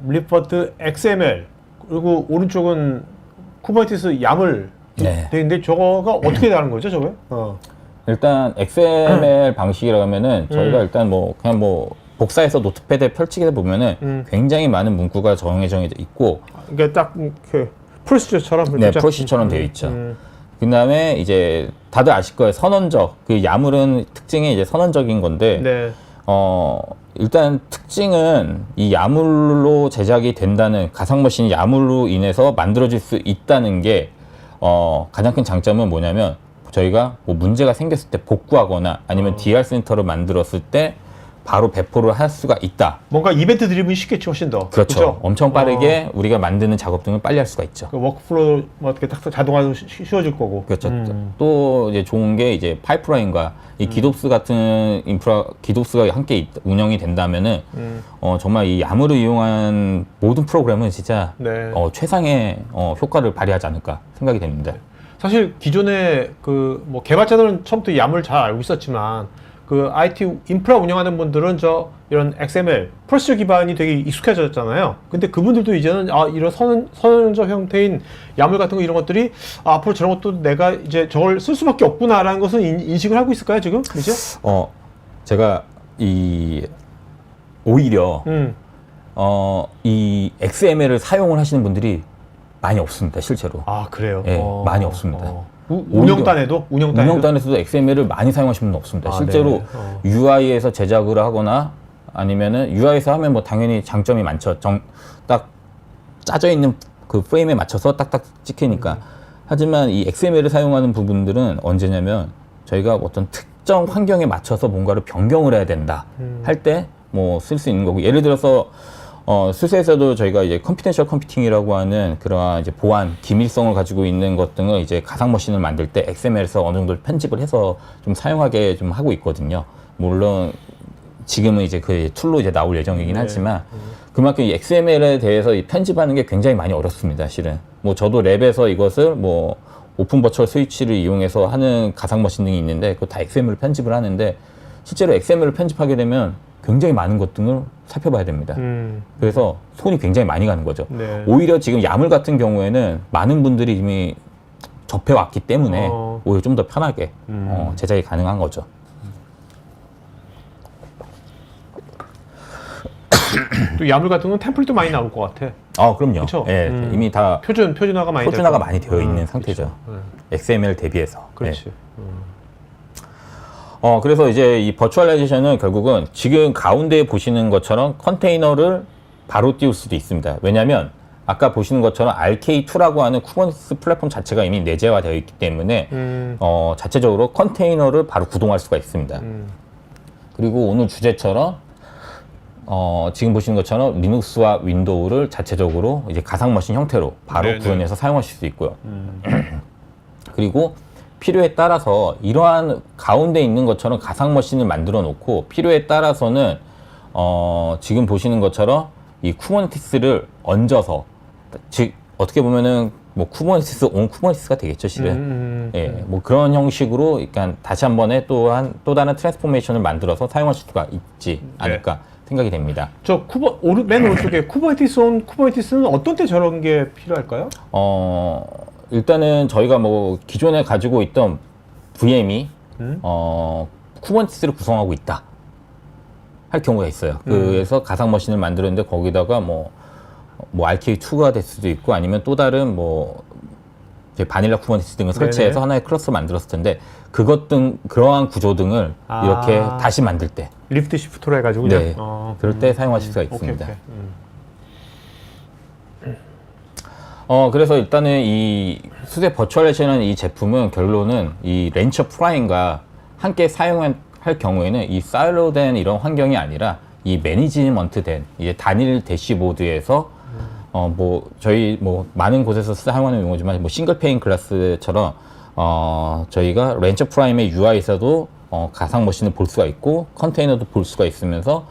리퍼트 XML, 그리고 오른쪽은 쿠버네티스 YAML 네. 돼 있는데 저거가 어떻게 다른 거죠, 저게? 일단 XML 방식이라고 하면은 저희가 일단 뭐 그냥 뭐 복사해서 노트패드에 펼치게 보면은 굉장히 많은 문구가 정해져 있고, 그러니까 딱 그 프로시저처럼 네, 프로시처럼 되어 있죠. 그 다음에 이제 다들 아실 거예요. 선언적. 그 야물은 특징이 이제 선언적인 건데, 네. 일단 특징은 이 야물로 제작이 된다는 가상머신이 야물로 인해서 만들어질 수 있다는 게 가장 큰 장점은 뭐냐면, 저희가 뭐 문제가 생겼을 때 복구하거나 아니면 DR 센터를 만들었을 때 바로 배포를 할 수가 있다. 뭔가 이벤트 드리븐이 쉽겠죠, 훨씬 더. 그렇죠. 그쵸? 엄청 빠르게 우리가 만드는 작업 등을 빨리 할 수가 있죠. 그 워크플로우 뭐 어떻게 딱 자동화도 쉬워질 거고. 그렇죠. 또 이제 좋은 게 이제 파이프라인과 이 기도스 같은 기도스가 함께 운영이 된다면은 정말 이 야물을 이용한 모든 프로그램은 진짜 네. 최상의 효과를 발휘하지 않을까 생각이 됩니다. 사실 기존에 그 뭐 개발자들은 처음부터 YAML 잘 알고 있었지만 그 IT 인프라 운영하는 분들은 이런 XML 프로시저 기반이 되게 익숙해졌잖아요. 근데 그분들도 이제는 이런 선언적 형태인 YAML 같은 거 이런 것들이 앞으로 저런 것도 내가 이제 저걸 쓸 수밖에 없구나라는 것은 인식을 하고 있을까요, 지금? 이제? 제가 오히려 이 XML을 사용을 하시는 분들이 많이 없습니다, 실제로. 그래요? 네, 많이 없습니다. 운영단에도? 운영단에서도 XML을 많이 사용하시는 분은 없습니다. 실제로 네. UI에서 제작을 하거나 아니면은 UI에서 하면 뭐 당연히 장점이 많죠. 딱 짜져 있는 그 프레임에 맞춰서 딱딱 찍히니까. 하지만 이 XML을 사용하는 부분들은 언제냐면 저희가 어떤 특정 환경에 맞춰서 뭔가를 변경을 해야 된다 할 때 뭐 쓸 수 있는 거고, 예를 들어서 수세에서도 저희가 이제 컴피텐셜 컴퓨팅이라고 하는 그러한 이제 보안, 기밀성을 가지고 있는 것 등을 이제 가상 머신을 만들 때 XML에서 어느 정도 편집을 해서 좀 사용하게 좀 하고 있거든요. 물론 지금은 이제 그 툴로 이제 나올 예정이긴 하지만 그만큼 이 XML에 대해서 이 편집하는 게 굉장히 많이 어렵습니다, 실은. 뭐 저도 랩에서 이것을 뭐 오픈 버추얼 스위치를 이용해서 하는 가상 머신 등이 있는데 그거 다 XML로 편집을 하는데, 실제로 XML을 편집하게 되면 굉장히 많은 것 등을 살펴봐야 됩니다. 그래서 손이 굉장히 많이 가는 거죠. 네. 오히려 지금 야물 같은 경우에는 많은 분들이 이미 접해왔기 때문에 오히려 좀 더 편하게 제작이 가능한 거죠. 또 야물 같은 건 템플릿도 많이 나올 것 같아. 그럼요. 그쵸? 예, 이미 다 표준화가 많이 표준화가 될 많이 되어 있는 상태죠. XML 대비해서. 그렇지. 그래서 이제 이 버추얼라이제이션은 결국은 지금 가운데 보시는 것처럼 컨테이너를 바로 띄울 수도 있습니다. 왜냐하면 아까 보시는 것처럼 RK2라고 하는 쿠버네티스 플랫폼 자체가 이미 내재화되어 있기 때문에 자체적으로 컨테이너를 바로 구동할 수가 있습니다. 그리고 오늘 주제처럼 지금 보시는 것처럼 리눅스와 윈도우를 자체적으로 이제 가상 머신 형태로 바로 네네. 구현해서 사용하실 수 있고요. 그리고 필요에 따라서 이러한 가운데 있는 것처럼 가상 머신을 만들어 놓고 필요에 따라서는 지금 보시는 것처럼 이 쿠버네티스를 얹어서 즉 어떻게 보면은 뭐 쿠버네티스 온 쿠버네티스가 되겠죠, 실은. 예, 뭐 그런 형식으로 그러니까 다시 한 번에 또 다른 트랜스포메이션을 만들어서 사용하실 수가 있지 않을까 생각이 됩니다. 저 맨 오른쪽에 쿠버네티스는 어떤 때 저런 게 필요할까요? 일단은 저희가 뭐 기존에 가지고 있던 VM이 쿠버네티스를 구성하고 있다 할 경우가 있어요. 그래서 가상 머신을 만들었는데 거기다가 뭐 RK2가 될 수도 있고 아니면 또 다른 뭐 이제 바닐라 쿠버네티스 등을 설치해서 하나의 클러스를 만들었을 텐데 그러한 구조 등을 이렇게 다시 만들 때 리프트 시프트로 해가지고 네, 그럴 때 사용하실 수가 있습니다. 오케이. 그래서 일단은 이 수세 버추얼레이션이라는 이 제품은 결론은 이 렌처 프라임과 함께 사용할 경우에는 이 사일로된 이런 환경이 아니라 이 매니지먼트 된 이제 단일 대시보드에서 뭐 저희 뭐 많은 곳에서 사용하는 용어지만 뭐 싱글 페인 글라스처럼 저희가 렌처 프라임의 UI에서도 가상 머신을 볼 수가 있고 컨테이너도 볼 수가 있으면서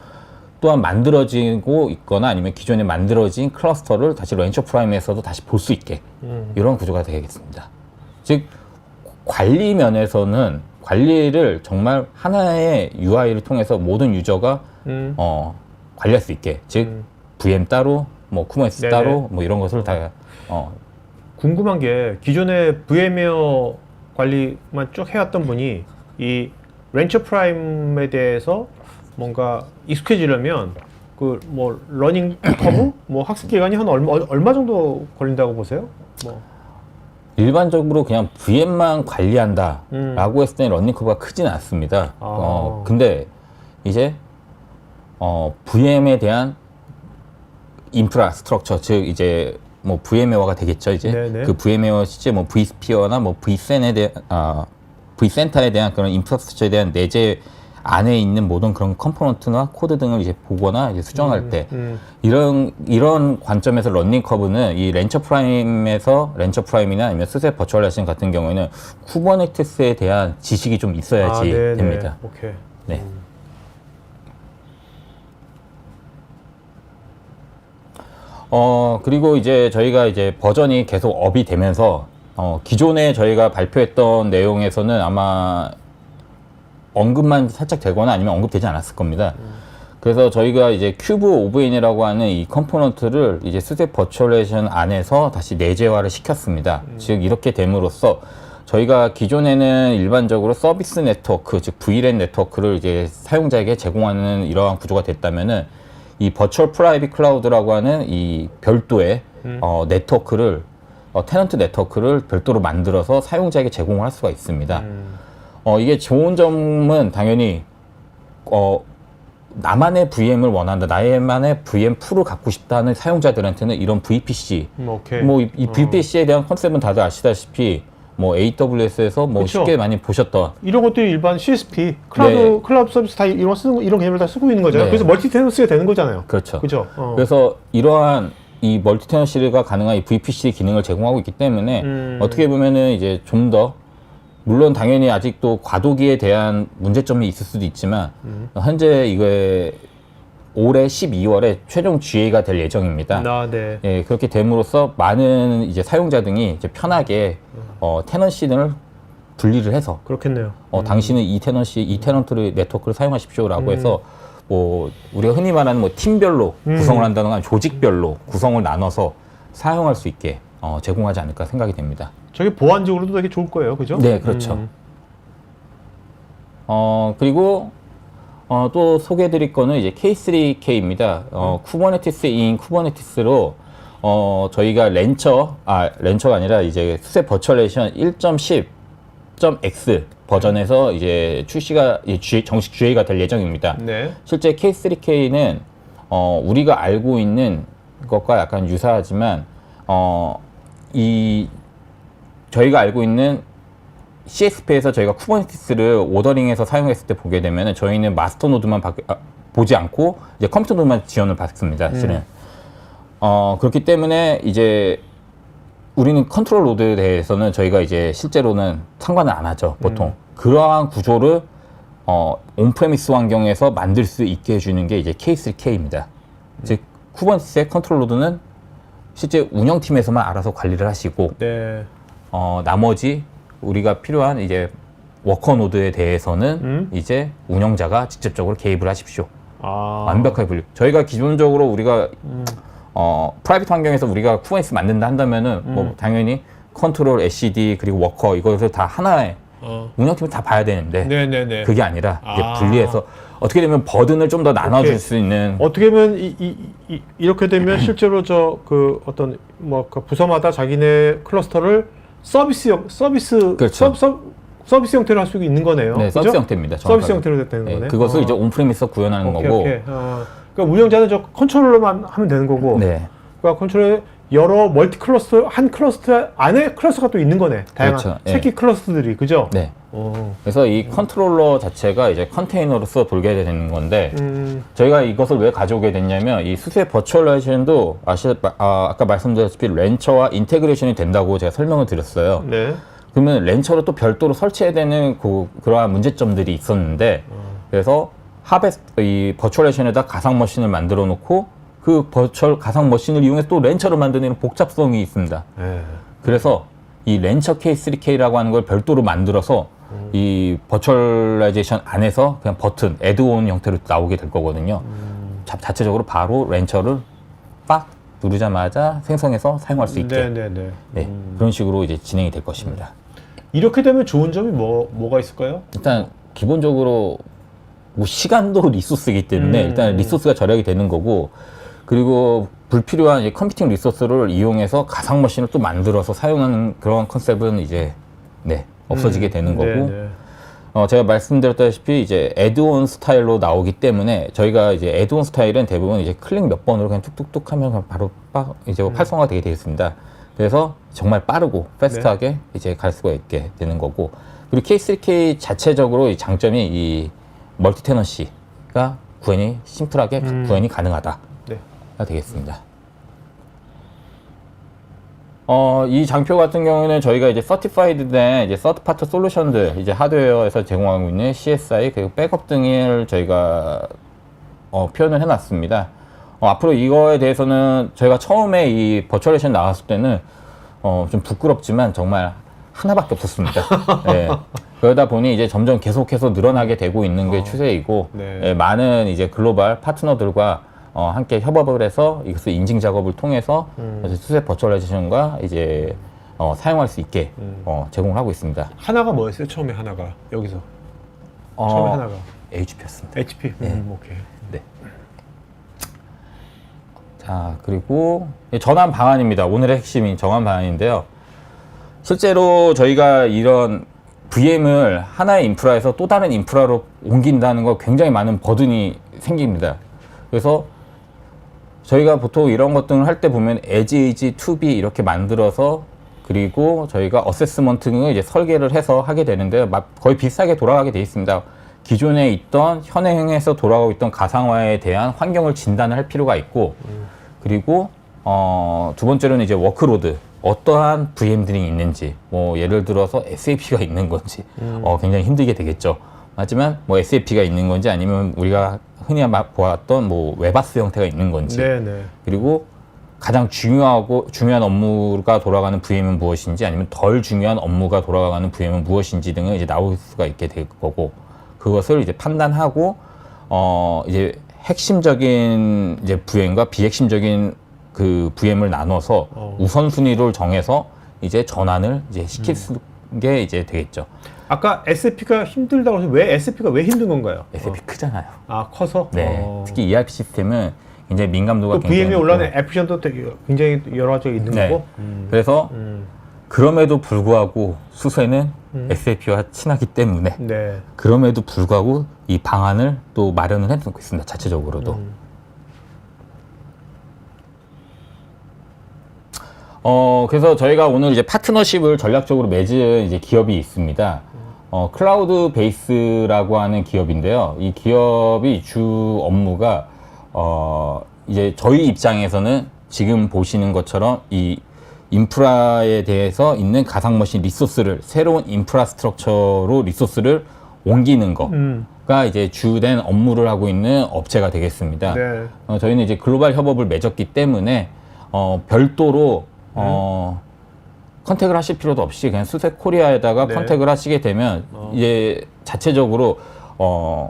또한 만들어지고 있거나 아니면 기존에 만들어진 클러스터를 다시 렌처 프라임에서도 다시 볼 수 있게 이런 구조가 되겠습니다. 즉 관리 면에서는 관리를 정말 하나의 UI를 통해서 모든 유저가 관리할 수 있게 즉 VM 따로 뭐 쿠버네티스 따로 뭐 이런 것을 다 궁금한 게 기존에 VM웨어 관리만 쭉 해왔던 분이 이 렌처 프라임에 대해서 뭔가 익숙해지려면 그 뭐 러닝 커브 뭐 학습 기간이 한 얼마 정도 걸린다고 보세요? 뭐 일반적으로 그냥 VM만 관리한다라고 했을 때 러닝 커브가 크지는 않습니다. 근데 이제 VM에 대한 인프라스트럭처 즉 이제 뭐 VM웨어가 되겠죠. 이제 네네. 그 VM웨어 실제 뭐 vSphere나 뭐 vCenter에 대한 그런 인프라스트럭처에 대한 내재 안에 있는 모든 그런 컴포넌트나 코드 등을 이제 보거나 이제 수정할 때 이런 관점에서 러닝 커브는 이 렌처 프라임이나 아니면 수세 버추얼라이제이션 같은 경우에는 쿠버네티스에 대한 지식이 좀 있어야지 됩니다. 오케이. 네. 그리고 이제 저희가 이제 버전이 계속 업이 되면서 기존에 저희가 발표했던 내용에서는 아마 언급만 살짝 되거나 아니면 언급되지 않았을 겁니다. 그래서 저희가 이제 큐브 오브인이라고 하는 이 컴포넌트를 이제 수세 버추얼레이션 안에서 다시 내재화를 시켰습니다. 즉 이렇게 됨으로써 저희가 기존에는 일반적으로 서비스 네트워크, 즉 VLAN 네트워크를 이제 사용자에게 제공하는 이러한 구조가 됐다면은 이 버추얼 프라이빗 클라우드라고 하는 이 별도의 네트워크를 테넌트 네트워크를 별도로 만들어서 사용자에게 제공을 할 수가 있습니다. 이게 좋은 점은 당연히 나만의 VM을 원한다, 나만의 VM 풀을 갖고 싶다는 사용자들한테는 이런 VPC, 이 VPC에 대한 컨셉은 다들 아시다시피 뭐 AWS에서 뭐 그쵸. 쉽게 많이 보셨던 이런 것들이 일반 CSP 클라우드 서비스 다 이런 개념을 다 쓰고 있는 거잖아요. 네. 그래서 멀티 테넌스가 되는 거잖아요. 그렇죠. 그죠? 그래서 이러한 이 멀티 테넌시가 가능한 이 VPC 기능을 제공하고 있기 때문에 어떻게 보면은 이제 좀 더 물론 당연히 아직도 과도기에 대한 문제점이 있을 수도 있지만 현재 이게 올해 12월에 최종 GA가 될 예정입니다. 네. 예, 그렇게 됨으로써 많은 이제 사용자 등이 이제 편하게 테넌시를 분리를 해서 그렇겠네요. 당신은 이 테넌트 네트워크를 사용하십시오라고 해서 뭐 우리가 흔히 말하는 뭐 팀별로 구성을 한다거나 조직별로 구성을 나눠서 사용할 수 있게 제공하지 않을까 생각이 됩니다. 저게 보안적으로도 되게 좋을 거예요, 그죠? 네, 그렇죠. 그리고 또 소개해드릴 거는 이제 K3K입니다. 쿠버네티스 인 쿠버네티스로 저희가 렌처가 아니라 이제 수세 버추얼레이션 1.10.x 버전에서 이제 출시가 정식 GA가 될 예정입니다. 네. 실제 K3K는 우리가 알고 있는 것과 약간 유사하지만 저희가 알고 있는 CSP에서 저희가 쿠버네티스를 오더링해서 사용했을 때 보게 되면 저희는 마스터 노드만 보지 않고 이제 컴퓨터 노드만 지원을 받습니다. 사실은. 그렇기 때문에 이제 우리는 컨트롤 로드에 대해서는 저희가 이제 실제로는 상관을 안 하죠. 보통. 그러한 구조를 온프레미스 환경에서 만들 수 있게 해주는 게 이제 K3K입니다. 즉 쿠버네티스의 컨트롤 로드는 실제 운영팀에서만 알아서 관리를 하시고 네. 나머지 우리가 필요한 이제 워커 노드에 대해서는 이제 운영자가 직접적으로 개입을 하십시오. 완벽하게 분류. 저희가 기본적으로 우리가 프라이빗 환경에서 우리가 쿠버네티스 만든다 한다면은 뭐 당연히 컨트롤, SCD 그리고 워커 이것을 다 하나의 운영팀을 다 봐야 되는데 네네네. 그게 아니라 이제 분리해서 어떻게 되면 버든을 좀 더 나눠줄 수 있는 어떻게 보면 이렇게 되면 실제로 어떤 그 부서마다 자기네 클러스터를 서비스 그렇죠. 서비스 형태로 할 수 있는 거네요. 네, 그죠? 서비스 형태입니다. 서비스 정확하게. 형태로 되는 네, 거네. 그것을 이제 온프레미스에서 구현하는 거고. 오케이. 그러니까 운영자는 저 컨트롤러만 하면 되는 거고. 네. 그러니까 컨트롤에 여러 멀티 클러스터, 한 클러스터 안에 클러스터가 또 있는 거네. 다양한 그렇죠. 새끼 클러스터들이, 그죠? 네. 그래서 이 컨트롤러 자체가 이제 컨테이너로서 돌게 되는 건데 저희가 이것을 왜 가져오게 됐냐면 이 수세 버추얼라이제이션도 아까 말씀드렸다시피 렌처와 인테그레이션이 된다고 제가 설명을 드렸어요. 네. 그러면 렌처를 또 별도로 설치해야 되는 그러한 문제점들이 있었는데 그래서 이 버추얼레이션에다 가상 머신을 만들어 놓고 그 버추얼 가상 머신을 이용해서 또 렌처를 만드는 복잡성이 있습니다. 네. 그래서 이 렌처 K3K라고 하는 걸 별도로 만들어서 이 버추얼라이제이션 안에서 그냥 버튼, 애드온 형태로 나오게 될 거거든요. 자체적으로 바로 렌처를 빡 누르자마자 생성해서 사용할 수 있게. 네네네. 네, 그런 식으로 이제 진행이 될 것입니다. 이렇게 되면 좋은 점이 뭐가 있을까요? 일단 기본적으로 뭐 시간도 리소스이기 때문에 일단 리소스가 절약이 되는 거고 그리고 불필요한 이제 컴퓨팅 리소스를 이용해서 가상 머신을 또 만들어서 사용하는 그런 컨셉은 이제 없어지게 되는 거고 네네. 제가 말씀드렸다시피 이제 애드온 스타일로 나오기 때문에 저희가 이제 애드온 스타일은 대부분 이제 클릭 몇 번으로 그냥 툭툭툭 하면 바로 이제 활성화가 되게 되어 있습니다. 그래서 정말 빠르고 패스트하게 이제 갈 수가 있게 되는 거고 그리고 K3K 자체적으로 이 장점이 이 멀티 테넌시가 구현이 심플하게 구현이 가능하다가 되겠습니다. 이 장표 같은 경우는 저희가 이제 서티파이드된 이제 서드 파트 솔루션들 이제 하드웨어에서 제공하고 있는 CSI 그리고 백업 등을 저희가 표현을 해놨습니다. 앞으로 이거에 대해서는 저희가 처음에 이 버추얼레이션 나왔을 때는 좀 부끄럽지만 정말 하나밖에 없었습니다. 네. 그러다 보니 이제 점점 계속해서 늘어나게 되고 있는 게 추세이고 많은 이제 글로벌 파트너들과 함께 협업을 해서 이것을 인증 작업을 통해서 수세 버추얼라이제이션과 이제 사용할 수 있게 제공을 하고 있습니다. 하나가 뭐였어요? 처음에 하나가 여기서 처음에 하나가 HP였습니다. HP. 오케이. 네. 자 그리고 전환 방안입니다. 오늘의 핵심인 전환 방안인데요. 실제로 저희가 이런 VM을 하나의 인프라에서 또 다른 인프라로 옮긴다는 거 굉장히 많은 버든이 생깁니다. 그래서 저희가 보통 이런 것들을 할 때 보면 as to be 이렇게 만들어서 그리고 저희가 어세스먼트를 이제 설계를 해서 하게 되는데 거의 비슷하게 돌아가게 돼 있습니다. 기존에 있던 현행에서 돌아가고 있던 가상화에 대한 환경을 진단을 할 필요가 있고 그리고 두 번째로는 이제 워크로드 어떠한 VM들이 있는지 뭐 예를 들어서 SAP가 있는 건지 굉장히 힘들게 되겠죠. 하지만 뭐 SAP가 있는 건지 아니면 우리가 흔히 보았던 뭐 웨바스 형태가 있는 건지 그리고 가장 중요한 업무가 돌아가는 VM은 무엇인지 아니면 덜 중요한 업무가 돌아가는 VM은 무엇인지 등을 이제 나올 수가 있게 될 거고 그것을 이제 판단하고 이제 핵심적인 이제 VM과 비핵심적인 그 VM을 나눠서 우선순위를 정해서 이제 전환을 이제 시킬 게 이제 되겠죠. 아까 SFP가 힘들다고 해서 왜 SFP가 왜 힘든 건가요? SFP 크잖아요. 아 커서? 네. 특히 ERP 시스템은 굉장히 민감도가 또 굉장히 VM에 올라오는 애플션도 굉장히 여러 가지가 있는 네. 거고. 그래서 그럼에도 불구하고 수세는 SAP와 친하기 때문에 네. 그럼에도 불구하고 이 방안을 또 마련을 해놓고 있습니다. 자체적으로도. 그래서 저희가 오늘 이제 파트너십을 전략적으로 맺은 이제 기업이 있습니다. 클라우드 베이스라고 하는 기업인데요. 이 기업이 주 업무가 이제 저희 입장에서는 지금 보시는 것처럼 이 인프라에 대해서 있는 가상머신 리소스를 새로운 인프라스트럭처로 리소스를 옮기는 거가 이제 주된 업무를 하고 있는 업체가 되겠습니다. 네. 저희는 이제 글로벌 협업을 맺었기 때문에 별도로 컨택을 하실 필요도 없이 그냥 수세 코리아에다가 네. 컨택을 하시게 되면 이제 자체적으로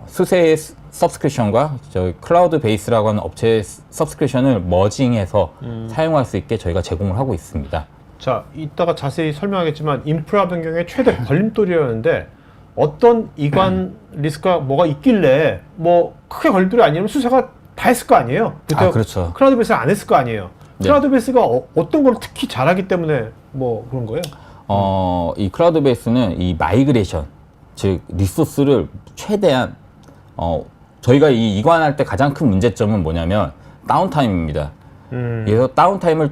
수세의 서브스크립션과 저희 클라우드 베이스라고 하는 업체의 서브스크립션을 머징해서 사용할 수 있게 저희가 제공을 하고 있습니다. 자, 이따가 자세히 설명하겠지만 인프라 변경의 최대 걸림돌이었는데 어떤 이관 리스크가 뭐가 있길래 뭐 크게 걸림돌이 아니면 수세가 다 했을 거 아니에요? 그렇죠. 클라우드 베이스를 안 했을 거 아니에요? 네. 클라우드 베이스가 어떤 걸 특히 잘하기 때문에 뭐 그런 거예요? 이 클라우드 베이스는 이 마이그레이션, 즉 리소스를 최대한 저희가 이 이관할 때 가장 큰 문제점은 뭐냐면 다운타임입니다. 그래서 다운타임을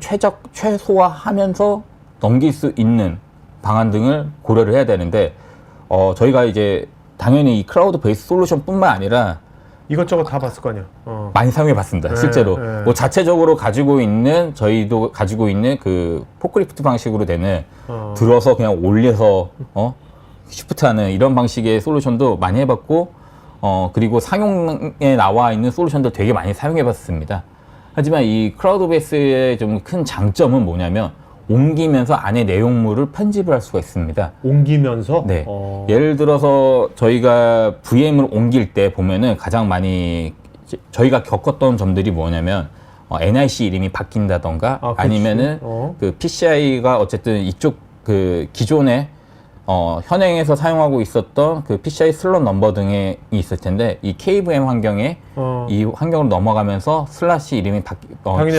최소화하면서 넘길 수 있는 방안 등을 고려를 해야 되는데 저희가 이제 당연히 이 클라우드 베이스 솔루션뿐만 아니라 이것저것 다 봤을 거 아니야. 많이 사용해 봤습니다. 실제로. 네. 뭐 자체적으로 가지고 있는 저희도 가지고 있는 그 포크리프트 방식으로 되는 들어서 그냥 올려서 시프트 하는 이런 방식의 솔루션도 많이 해봤고 그리고 상용에 나와 있는 솔루션도 되게 많이 사용해 봤습니다. 하지만 이 클라우드 베이스의 좀 큰 장점은 뭐냐면 옮기면서 안에 내용물을 편집을 할 수가 있습니다. 옮기면서? 네. 예를 들어서 저희가 VM을 옮길 때 보면은 가장 많이 저희가 겪었던 점들이 뭐냐면 NIC 이름이 바뀐다던가 아니면은 그 PCI가 어쨌든 이쪽 그 기존에 현행에서 사용하고 있었던 그 PCI 슬롯 넘버 등이 있을 텐데 이 KVM 환경에 이 환경으로 넘어가면서 슬롯이 이름이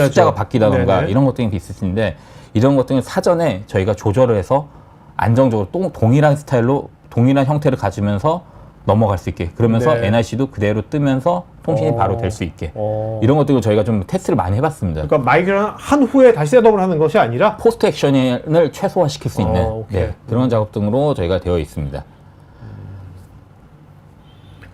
숫자가 바뀌다던가 네네. 이런 것들이 있을 텐데 이런 것들은 사전에 저희가 조절을 해서 안정적으로 또 동일한 스타일로 동일한 형태를 가지면서 넘어갈 수 있게 그러면서 네. NIC도 그대로 뜨면서 통신이 바로 될 수 있게 이런 것들을 저희가 좀 테스트를 많이 해봤습니다. 그러니까 마이그레이션 한 후에 다시 셋업을 하는 것이 아니라 포스트 액션을 최소화시킬 수 있는 오케이. 그런 작업 등으로 저희가 되어 있습니다.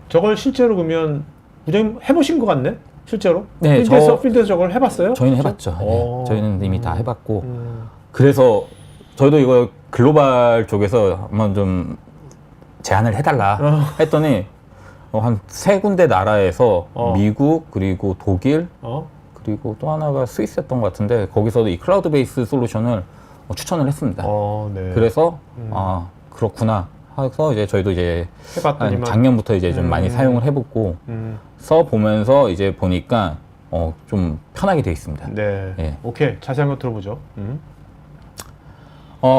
저걸 실제로 그러면 부장님 해보신 것 같네? 실제로? 네, 필드에서 저걸 해봤어요? 저희는 해봤죠. 네, 저희는 이미 다 해봤고 그래서 저희도 이거 글로벌 쪽에서 한번 좀 제안을 해달라 했더니 한 3군데 나라에서 미국 그리고 독일 그리고 또 하나가 스위스였던 것 같은데 거기서도 이 클라우드 베이스 솔루션을 추천을 했습니다. 네. 그래서 그렇구나 해서 이제 저희도 이제 해봤더니만 작년부터 이제 좀 많이 사용을 해보고 써보면서 이제 보니까 좀 편하게 되어 있습니다. 네. 예. 오케이. 자세한 거 들어보죠.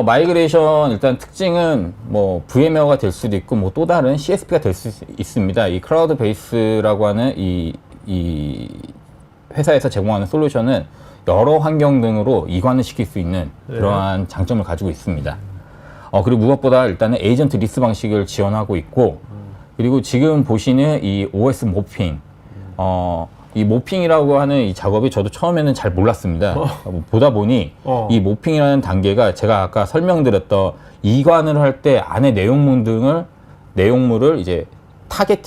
마이그레이션 일단 특징은 뭐 VM웨어가 될 수도 있고 뭐 또 다른 CSP가 될 수 있습니다. 이 클라우드 베이스라고 하는 이 회사에서 제공하는 솔루션은 여러 환경 등으로 이관을 시킬 수 있는 그러한 장점을 가지고 있습니다. 그리고 무엇보다 일단은 에이전트 리스 방식을 지원하고 있고 그리고 지금 보시는 이 OS 모핑 이 모핑이라고 하는 이 작업이 저도 처음에는 잘 몰랐습니다. 보다 보니 이 모핑이라는 단계가 제가 아까 설명드렸던 이관을 할 때 안에 내용물을 이제 타겟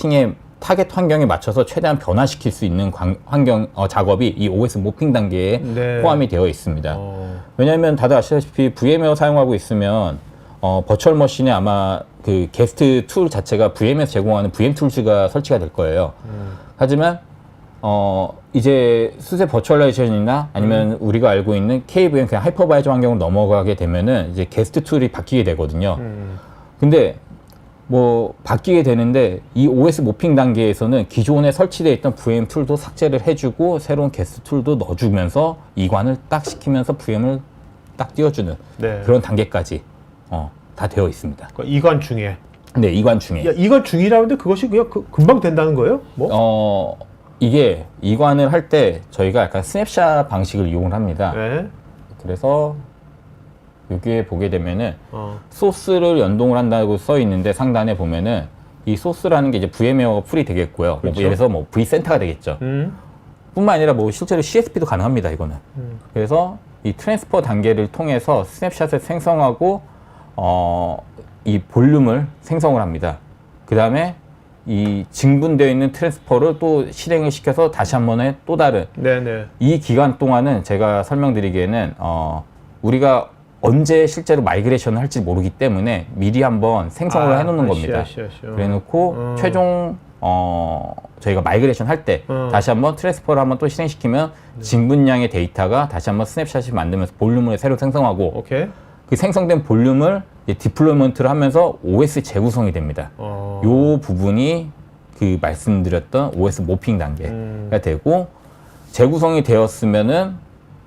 환경에 맞춰서 최대한 변화시킬 수 있는 작업이 이 OS 모핑 단계에 네. 포함이 되어 있습니다. 왜냐하면 다들 아시다시피 VM웨어 사용하고 있으면 버추얼 머신에 아마 그 게스트 툴 자체가 VM에서 제공하는 VM 툴즈가 설치가 될 거예요. 하지만 이제 수세 버추얼라이제이션이나 아니면 우리가 알고 있는 KVM 그냥 하이퍼바이저 환경으로 넘어가게 되면은 이제 게스트 툴이 바뀌게 되거든요. 근데 뭐 바뀌게 되는데 이 OS 모핑 단계에서는 기존에 설치되어 있던 VM 툴도 삭제를 해주고 새로운 게스트 툴도 넣어주면서 이관을 딱 시키면서 VM을 딱 띄워주는 네. 그런 단계까지 다 되어 있습니다. 그 이관 중에 네, 이관 중에. 야, 이관 중이라는데 그것이 그냥 금방 된다는 거예요? 뭐? 이게 이관을 할 때 저희가 약간 스냅샷 방식을 이용을 합니다. 네. 그래서 여기에 보게 되면은 소스를 연동을 한다고 써 있는데 상단에 보면은 이 소스라는 게 이제 VM웨어가 풀이 되겠고요. 그렇죠. 뭐 예를 들어서 뭐 vCenter가 되겠죠. 뿐만 아니라 뭐 실제로 CSP도 가능합니다, 이거는. 그래서 이 트랜스퍼 단계를 통해서 스냅샷을 생성하고 이 볼륨을 생성을 합니다. 그 다음에 이 증분되어 있는 트랜스퍼를 또 실행을 시켜서 다시 한 번에 또 다른 네네. 이 기간 동안은 제가 설명드리기에는 우리가 언제 실제로 마이그레이션을 할지 모르기 때문에 미리 한번 생성을 해놓는 겁니다. 그래놓고 최종 저희가 마이그레이션 할 때 다시 한번 트랜스퍼를 한번 또 실행시키면 증분량의 데이터가 다시 한번 스냅샷이 만들면서 볼륨을 새로 생성하고 오케이. 그 생성된 볼륨을 디플로이먼트를 하면서 OS 재구성이 됩니다. 요 부분이 그 말씀드렸던 OS 모핑 단계가 되고 재구성이 되었으면은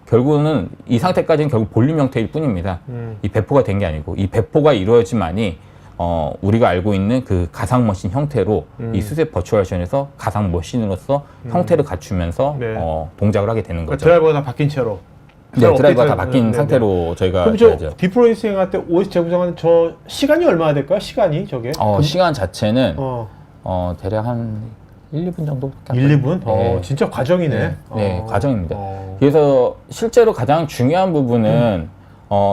결국은 이 상태까지는 결국 볼륨 형태일 뿐입니다. 이 배포가 된 게 아니고 이 배포가 이루어지만이 우리가 알고 있는 그 가상 머신 형태로 이 수세 버추얼션에서 가상 머신으로서 형태를 갖추면서 네. 동작을 하게 되는 거죠. 드라이버가 다 바뀐 채로. 네, 드라이버가 다 바뀐 네네. 상태로 저희가 그럼 저 해야죠. 디플로이 수행할 때 OS 재구성하는 저 시간이 얼마나 될까요? 시간이 저게? 시간 자체는 어. 대략 한 1, 2분 정도밖에 안 1, 2분? 네. 진짜 과정이네. 네, 과정입니다. 그래서 실제로 가장 중요한 부분은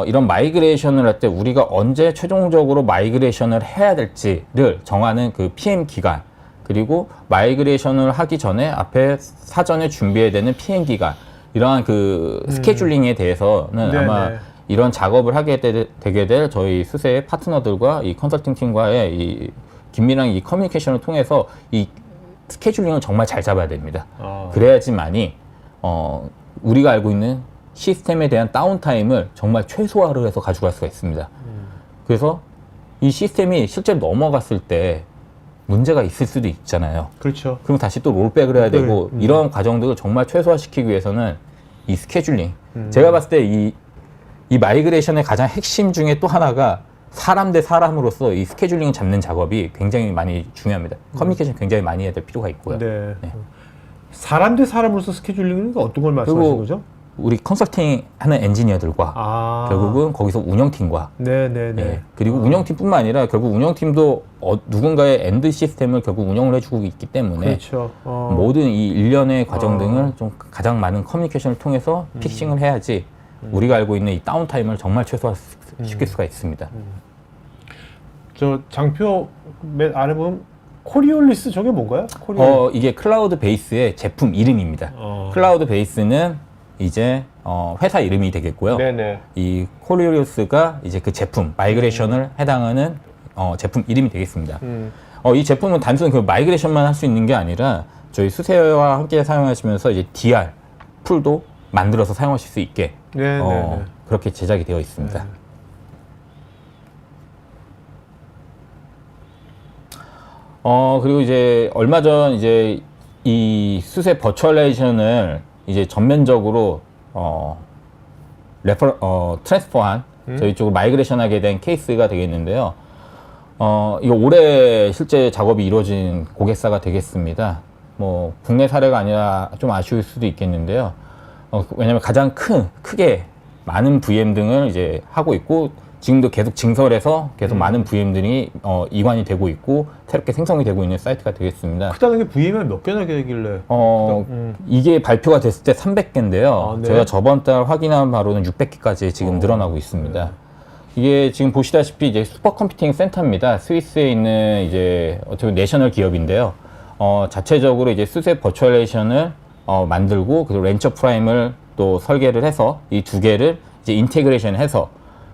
이런 마이그레이션을 할 때 우리가 언제 최종적으로 마이그레이션을 해야 될지를 정하는 그 PM 기간, 그리고 마이그레이션을 하기 전에 앞에 사전에 준비해야 되는 PM 기간, 이러한 그 스케줄링에 대해서는 네네. 아마 이런 작업을 하게 되게 될 저희 수세 파트너들과 이 컨설팅 팀과의 이 긴밀한 이 커뮤니케이션을 통해서 이 스케줄링을 정말 잘 잡아야 됩니다. 그래야지만이 우리가 알고 있는 시스템에 대한 다운타임을 정말 최소화를 해서 가져갈 수가 있습니다. 그래서 이 시스템이 실제로 넘어갔을 때 문제가 있을 수도 있잖아요. 그렇죠. 그럼 다시 또 롤백을 해야 되고 이런 과정들을 정말 최소화시키기 위해서는 이 스케줄링. 제가 봤을 때 이 마이그레이션의 가장 핵심 중에 또 하나가 사람 대 사람으로서 이 스케줄링을 잡는 작업이 굉장히 많이 중요합니다. 커뮤니케이션 굉장히 많이 해야 될 필요가 있고요. 네. 네. 사람 대 사람으로서 스케줄링은 어떤 걸 말씀하시는 그리고 거죠? 우리 컨설팅 하는 엔지니어들과 결국은 거기서 운영팀과 네네네. 예, 그리고 운영팀뿐만 아니라 결국 운영팀도 누군가의 엔드 시스템을 결국 운영을 해주고 있기 때문에 그렇죠. 모든 이 일련의 과정 등을 좀 가장 많은 커뮤니케이션을 통해서 픽싱을 해야지 우리가 알고 있는 이 다운타임을 정말 최소화시킬 수가 있습니다. 저 장표 맨 아래 보면 코리올리스 저게 뭔가요? 이게 클라우드 베이스의 제품 이름입니다. 클라우드 베이스는 이제 회사 이름이 되겠고요. 네네. 이 코리올리스가 이제 그 제품 마이그레이션을 해당하는 제품 이름이 되겠습니다. 이 제품은 단순히 그 마이그레이션만 할 수 있는 게 아니라 저희 수세와 함께 사용하시면서 이제 DR 풀도 만들어서 사용하실 수 있게 그렇게 제작이 되어 있습니다. 그리고 이제 얼마 전 이제 이 수세 버추얼라이제이션을 이제 전면적으로 트랜스퍼한 저희 쪽으로 마이그레이션하게 된 케이스가 되겠는데요. 이거 올해 실제 작업이 이루어진 고객사가 되겠습니다. 뭐 국내 사례가 아니라 좀 아쉬울 수도 있겠는데요. 왜냐면 가장 크게 많은 VM 등을 이제 하고 있고 지금도 계속 증설해서 계속 많은 VM들이 이관이 되고 있고 새롭게 생성이 되고 있는 사이트가 되겠습니다. 크다는 게 VM이 몇 개나 되길래? 이게 발표가 됐을 때 300개인데요. 네. 제가 저번 달 확인한 바로는 600개까지 지금 늘어나고 있습니다. 이게 지금 보시다시피 이제 슈퍼컴퓨팅 센터입니다. 스위스에 있는 이제 어떻게 보면 내셔널 기업인데요. 자체적으로 이제 수세 버추얼레이션을 만들고 그리고 렌처 프라임을 또 설계를 해서 이 두 개를 이제 인테그레이션 해서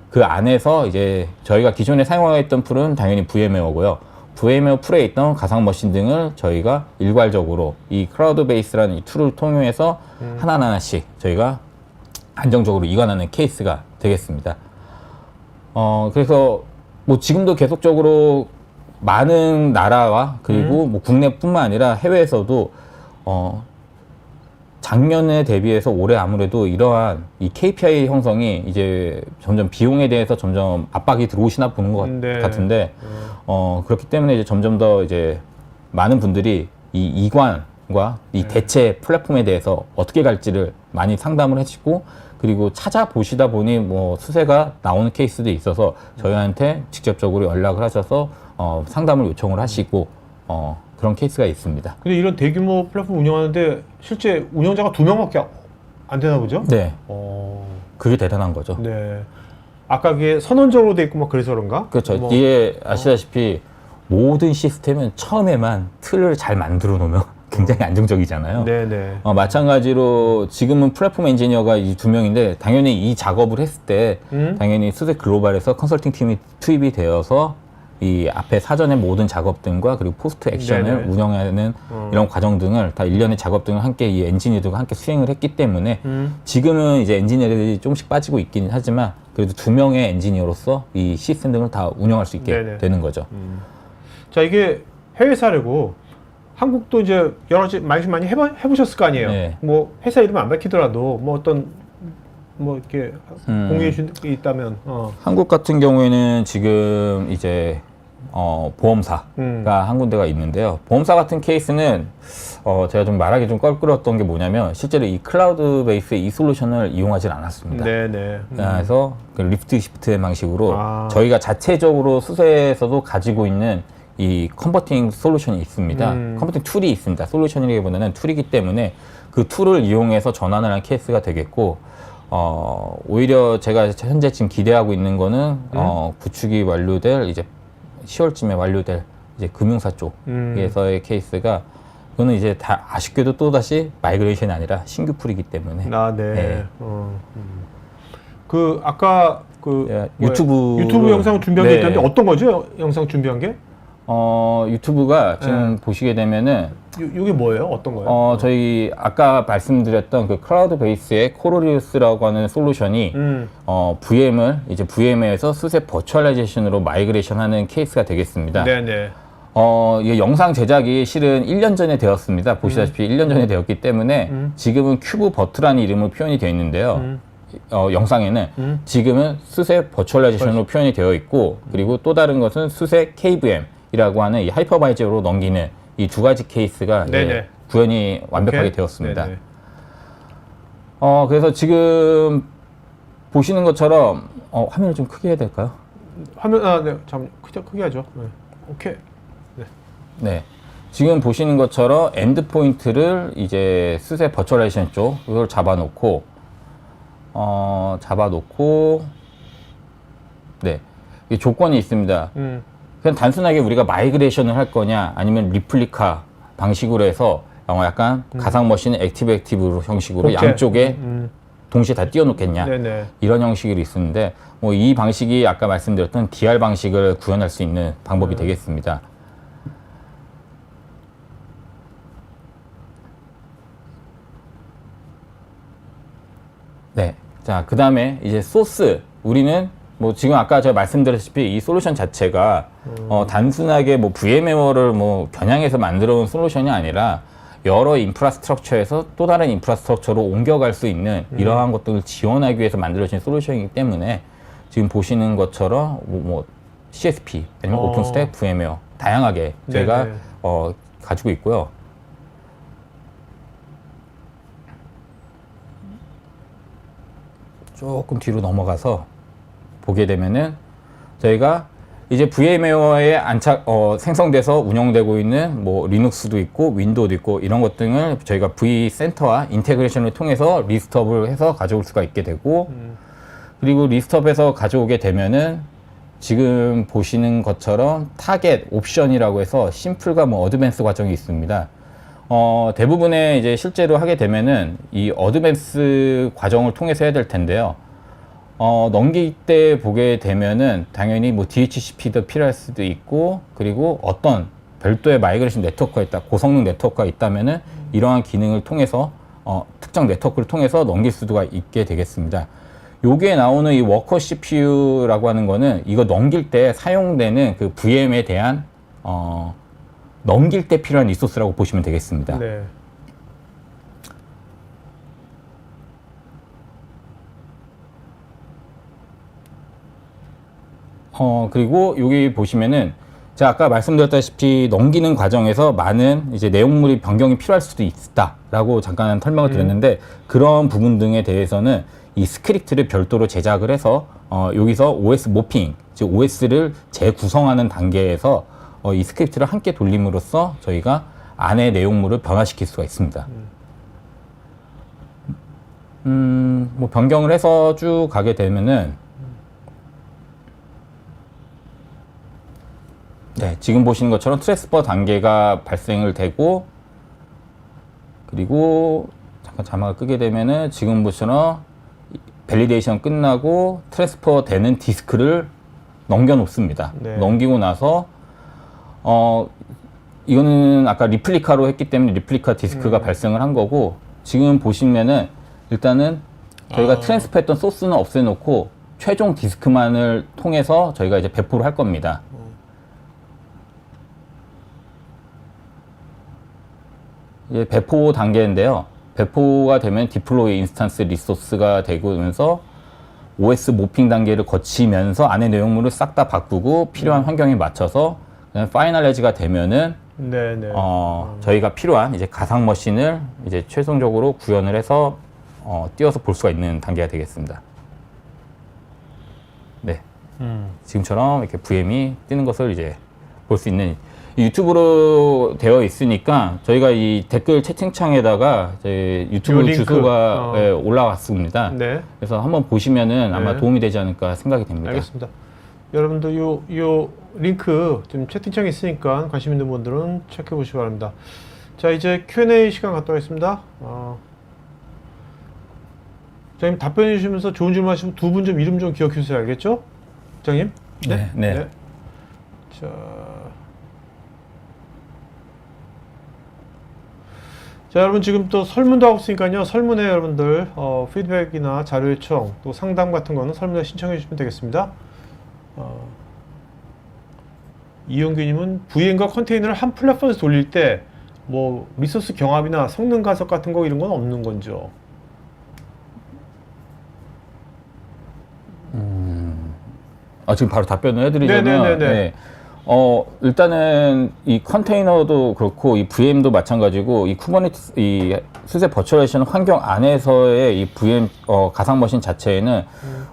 그 안에서 이제 저희가 기존에 사용하였던 풀은 당연히 VM웨어고요. VM웨어 풀에 있던 가상 머신 등을 저희가 일괄적으로 이 클라우드 베이스라는 이 툴을 통해서 하나하나씩 저희가 안정적으로 이관하는 케이스가 되겠습니다. 그래서 뭐 지금도 계속적으로 많은 나라와 그리고 뭐 국내뿐만 아니라 해외에서도 작년에 대비해서 올해 아무래도 이러한 이 KPI 형성이 이제 점점 비용에 대해서 점점 압박이 들어오시나 보는 것 같은데 그렇기 때문에 이제 점점 더 이제 많은 분들이 이 이관과 이 대체 플랫폼에 대해서 어떻게 갈지를 많이 상담을 해주시고, 그리고 찾아보시다 보니 뭐 수세가 나오는 케이스도 있어서 저희한테 직접적으로 연락을 하셔서 상담을 요청을 하시고 그런 케이스가 있습니다. 근데 이런 대규모 플랫폼 운영하는데 실제 운영자가 2명밖에 안 되나 보죠? 네, 어, 그게 대단한 거죠. 네. 아까 그게 선언적으로 돼 있고 막 그래서 그런가? 그렇죠. 뭐, 이게 아시다시피 모든 시스템은 처음에만 틀을 잘 만들어 놓으면 굉장히 안정적이잖아요. 네네. 마찬가지로 지금은 플랫폼 엔지니어가 이 2명인데 당연히 이 작업을 했을 때 당연히 수세 글로벌에서 컨설팅 팀이 투입이 되어서 이 앞에 사전의 모든 작업 등과 그리고 포스트 액션을 네네. 운영하는 이런 과정 등을 다 일련의 작업 등을 함께 이 엔지니어들과 함께 수행을 했기 때문에 지금은 이제 엔지니어들이 조금씩 빠지고 있기는 하지만 그래도 2명의 엔지니어로서 이 시스템 등을 다 운영할 수 있게 네네. 되는 거죠. 자, 이게 해외 사례고 한국도 이제 여러 가지 많이 해보셨을 거 아니에요. 네. 뭐 회사 이름 안 밝히더라도 뭐 어떤 뭐 이렇게 공유해 주는 게 있다면. 한국 같은 경우에는 지금 이제 보험사가 한 군데가 있는데요. 보험사 같은 케이스는 제가 좀 말하기 좀 껄끄러웠던 게 뭐냐면 실제로 이 클라우드 베이스의 이 솔루션을 이용하지 않았습니다. 네네. 그래서 그 리프트 시프트 방식으로 아. 저희가 자체적으로 수세에서도 가지고 있는 이 컨버팅 솔루션이 있습니다. 컨버팅 툴이 있습니다. 솔루션이라기보다는 툴이기 때문에 그 툴을 이용해서 전환을 한 케이스가 되겠고, 오히려 제가 현재 지금 기대하고 있는 거는 구축이 완료될 이제 10월쯤에 완료될 이제 금융사 쪽에서의 케이스가, 그거는 이제 다 아쉽게도 또 다시 마이그레이션이 아니라 신규 풀이기 때문에. 네. 네. 그 아까 그 예, 유튜브 유튜브 영상 준비한 게 네. 있던데 어떤 거죠? 영상 준비한 게? 유튜브가 지금 보시게 되면은 이게 뭐예요? 어떤 거예요? 저희 아까 말씀드렸던 그 클라우드 베이스의 코로리우스라고 하는 솔루션이 VM을 이제 VM에서 수세 버추얼라이제이션으로 마이그레이션 하는 케이스가 되겠습니다. 네네. 이 영상 제작이 실은 1년 전에 되었습니다. 보시다시피 1년 전에 되었기 때문에 지금은 큐브 버트라는 이름으로 표현이 되어 있는데요. 영상에는 지금은 수세 버추얼라이제이션으로 표현이 되어 있고, 그리고 또 다른 것은 수세 KVM이라고 하는 이 하이퍼바이저로 넘기는 이 두 가지 케이스가 이제 구현이 완벽하게 되었습니다. 네네. 그래서 지금 보시는 것처럼 화면을 좀 크게 해야 될까요? 화면 네, 잠 크게 하죠. 네. 오케이. 네. 지금 보시는 것처럼 엔드포인트를 이제 수세 버추얼라이제이션 쪽 이걸 잡아놓고 네, 이 조건이 있습니다. 그냥 단순하게 우리가 마이그레이션을 할 거냐, 아니면 리플리카 방식으로 해서 약간 가상 머신 액티브 형식으로 복제. 양쪽에 동시에 다 띄워놓겠냐, 네네. 이런 형식이 있었는데, 뭐 이 방식이 아까 말씀드렸던 DR 방식을 구현할 수 있는 방법이 되겠습니다. 네. 자, 그 다음에 이제 소스. 우리는 뭐 지금 아까 제가 말씀드렸다시피 이 솔루션 자체가 단순하게 뭐 VMware를 뭐 겨냥해서 만들어 온 솔루션이 아니라 여러 인프라스트럭처에서 또 다른 인프라스트럭처로 옮겨갈 수 있는 이러한 것들을 지원하기 위해서 만들어진 솔루션이기 때문에 지금 보시는 것처럼 뭐 CSP 아니면 오픈스택, VMware 다양하게 저희가 네네. 가지고 있고요. 조금 뒤로 넘어가서 보게 되면은 저희가 이제 VMware에 생성돼서 운영되고 있는 뭐 리눅스도 있고 윈도우도 있고 이런 것 등을 저희가 vCenter와 인테그레이션을 통해서 리스트업을 해서 가져올 수가 있게 되고, 그리고 리스트업해서 가져오게 되면은 지금 보시는 것처럼 타겟 옵션이라고 해서 심플과 뭐 어드밴스 과정이 있습니다. 대부분의 이제 실제로 하게 되면은 이 어드밴스 과정을 통해서 해야 될 텐데요. 넘길 때 보게 되면은 당연히 뭐 DHCP도 필요할 수도 있고, 그리고 어떤 별도의 마이그레이션 네트워크가 있다, 고성능 네트워크가 있다면은 이러한 기능을 통해서 특정 네트워크를 통해서 넘길 수가 있게 되겠습니다. 여기에 나오는 이 워커 CPU라고 하는 거는 이거 넘길 때 사용되는 그 VM에 대한 넘길 때 필요한 리소스라고 보시면 되겠습니다. 네. 그리고 여기 보시면은 제가 아까 말씀드렸다시피 넘기는 과정에서 많은 이제 내용물이 변경이 필요할 수도 있다라고 잠깐 설명을 드렸는데 그런 부분 등에 대해서는 이 스크립트를 별도로 제작을 해서 여기서 OS 모핑, 즉 OS를 재구성하는 단계에서 이 스크립트를 함께 돌림으로써 저희가 안의 내용물을 변화시킬 수가 있습니다. 뭐 변경을 해서 쭉 가게 되면은 네, 지금 보시는 것처럼 트랜스퍼 단계가 발생을 되고 그리고 잠깐 자막을 끄게 되면은 지금 보시처럼 밸리데이션 끝나고 트랜스퍼 되는 디스크를 넘겨 놓습니다. 네. 넘기고 나서 이거는 아까 리플리카로 했기 때문에 리플리카 디스크가 발생을 한 거고 지금 보시면은 일단은 저희가 트랜스퍼 했던 소스는 없애놓고 최종 디스크만을 통해서 저희가 이제 배포를 할 겁니다. 이제 배포 단계인데요. 배포가 되면 디플로이 인스턴스 리소스가 되면서 OS 모핑 단계를 거치면서 안의 내용물을 싹 다 바꾸고 필요한 환경에 맞춰서 그냥 파이널라이즈가 되면은 네네. 저희가 필요한 이제 가상 머신을 이제 최종적으로 구현을 해서 띄워서 볼 수가 있는 단계가 되겠습니다. 네. 지금처럼 이렇게 VM이 뜨는 것을 이제 볼 수 있는 유튜브로 되어 있으니까 저희가 이 댓글 채팅창에다가 제 유튜브 링크. 주소가 예, 올라왔습니다. 네. 그래서 한번 보시면은 아마 네. 도움이 되지 않을까 생각이 됩니다. 알겠습니다. 여러분들 요 링크 좀 채팅창에 있으니까 관심 있는 분들은 체크해 보시기 바랍니다. 자, 이제 Q&A 시간 갖도록 하겠습니다. 부장님 답변해 주시면서 좋은 질문 하시면 두 분 좀 이름 좀 기억해 주세요. 알겠죠? 부장님? 네. 자, 여러분 지금 또 설문도 하고 있으니까요. 설문에 여러분들 피드백이나 자료 요청 또 상담 같은 거는 설문에 신청해 주시면 되겠습니다. 이용규님은 VM과 컨테이너를 한 플랫폼에서 돌릴 때 뭐 리소스 경합이나 성능 가속 같은 거 이런 건 없는 건죠? 지금 바로 답변을 해드리자면 네네네네. 네. 일단은 이 컨테이너도 그렇고 이 VM도 마찬가지고 이 쿠버네티스 이 수세 버추얼레이션 환경 안에서의 이 VM 가상 머신 자체에는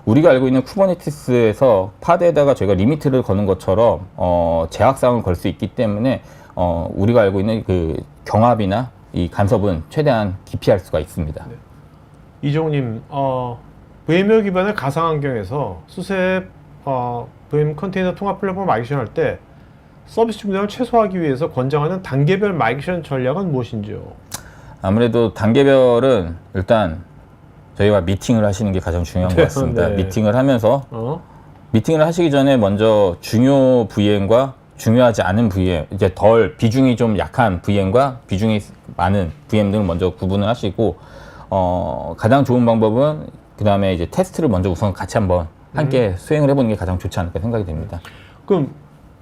우리가 알고 있는 쿠버네티스에서 파드에다가 저희가 리미트를 거는 것처럼 제약사항을 걸 수 있기 때문에 우리가 알고 있는 그 경합이나 이 간섭은 최대한 기피할 수가 있습니다. 네. 이종님, VMware 기반의 가상 환경에서 수세 VM 컨테이너 통합 플랫폼 마이그레이션 할 때 서비스 중단을 최소화하기 위해서 권장하는 단계별 마이그레이션 전략은 무엇인지요? 아무래도 단계별은 일단 저희와 미팅을 하시는 게 가장 중요한 것 같습니다. 네. 미팅을 하면서 미팅을 하시기 전에 먼저 중요 VM과 중요하지 않은 VM, 이제 덜 비중이 좀 약한 VM과 비중이 많은 VM 등을 먼저 구분을 하시고 가장 좋은 방법은 그 다음에 이제 테스트를 먼저 우선 같이 한번 함께 수행을 해보는 게 가장 좋지 않을까 생각이 됩니다. 그럼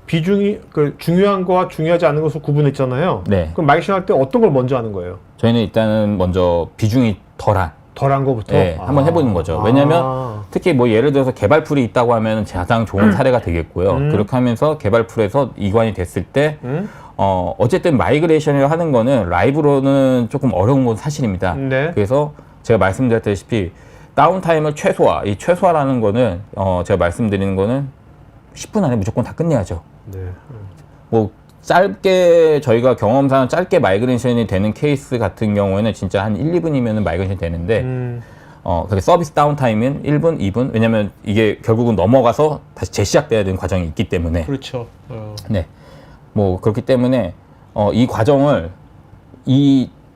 비중이 중요한 거와 중요하지 않은 것을 구분했잖아요. 네. 그럼 마이그레이션 할 때 어떤 걸 먼저 하는 거예요? 저희는 일단은 먼저 비중이 덜한 거부터? 네, 한번 해보는 거죠. 왜냐면 특히 뭐 예를 들어서 개발풀이 있다고 하면 가장 좋은 사례가 되겠고요. 그렇게 하면서 개발풀에서 이관이 됐을 때 어쨌든 마이그레이션을 하는 거는 라이브로는 조금 어려운 건 사실입니다. 네. 그래서 제가 말씀드렸다시피 다운타임을 최소화, 이 최소화라는 거는 제가 말씀드리는 거는 10분 안에 무조건 다 끝내야죠. 네. 뭐 짧게 저희가 경험상 짧게 마이그레이션이 되는 케이스 같은 경우에는 진짜 한 1, 2분이면 마이그레이션 되는데 근데 서비스 다운타임은 1분, 2분 왜냐면 이게 결국은 넘어가서 다시 재시작돼야 되는 과정이 있기 때문에 그렇죠. 네. 뭐 그렇기 때문에 이 과정을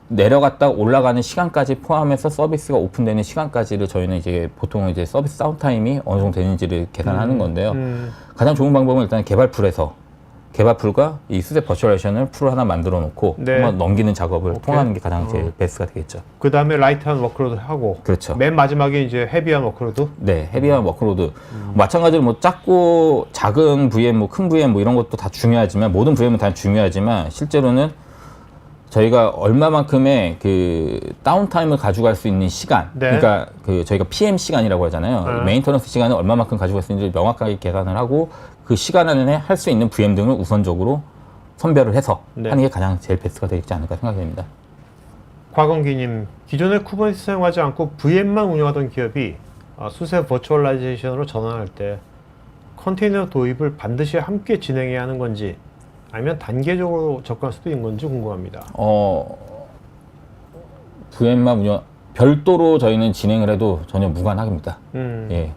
내려갔다 올라가는 시간까지 포함해서 서비스가 오픈되는 시간까지를 저희는 이제 보통 이제 서비스 다운타임이 어느 정도 되는지를 계산하는 건데요. 가장 좋은 방법은 일단 개발풀과 이 수세 버추얼레이션을 풀을 하나 만들어 놓고 네. 한번 넘기는 작업을 오케이. 통하는 게 가장 제일 베스트가 되겠죠. 그 다음에 라이트한 워크로드 하고. 그렇죠. 맨 마지막에 이제 헤비한 워크로드. 네, 헤비한 워크로드. 마찬가지로 뭐 작고 작은 VM, 뭐 큰 VM 뭐 이런 것도 다 중요하지만 모든 VM은 다 중요하지만 실제로는 저희가 얼마만큼의 그 다운타임을 가져갈 수 있는 시간, 네. 그러니까 그 저희가 PM 시간이라고 하잖아요. 메인터넌스 시간을 얼마만큼 가져갈 수 있는지 명확하게 계산을 하고 그 시간 안에 할 수 있는 VM 등을 우선적으로 선별을 해서 네. 하는 게 가장 제일 베스트가 되지 않을까 생각이 됩니다. 곽원기님, 기존에 쿠버네티스 사용하지 않고 VM만 운영하던 기업이 수세 버추얼라이제이션으로 전환할 때 컨테이너 도입을 반드시 함께 진행해야 하는 건지 아니면 단계적으로 접근할 수도 있는 건지 궁금합니다. VM만 운영 별도로 저희는 진행을 해도 전혀 무관합니다. 예.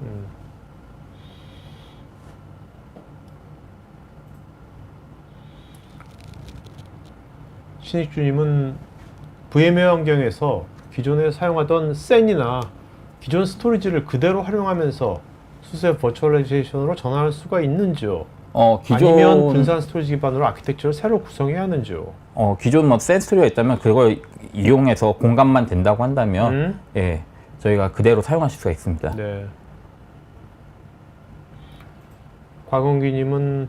신익주님은 VMware 환경에서 기존에 사용하던 센이나 기존 스토리지를 그대로 활용하면서 수세 버추얼라이제이션으로 전환할 수가 있는지요? 아니면 분산 스토리지 기반으로 아키텍처를 새로 구성해야 하는지요? 기존 뭐 센스토리가 있다면 그걸 이용해서 공감만 된다고 한다면 예, 저희가 그대로 사용하실 수가 있습니다. 네. 곽원기님은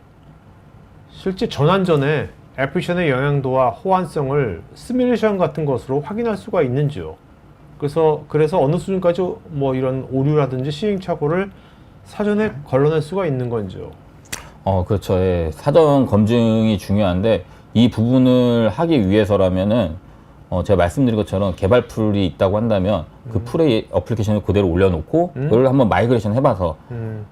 실제 전환 전에 애플리케이션의 영향도와 호환성을 시뮬레이션 같은 것으로 확인할 수가 있는지요? 그래서 어느 수준까지 뭐 이런 오류라든지 시행착오를 사전에 걸러낼 수가 있는 건지요? 그렇죠. 예, 사전 검증이 중요한데 이 부분을 하기 위해서라면은 제가 말씀드린 것처럼 개발 풀이 있다고 한다면 그 풀의 어플리케이션을 그대로 올려놓고 그걸 한번 마이그레이션 해봐서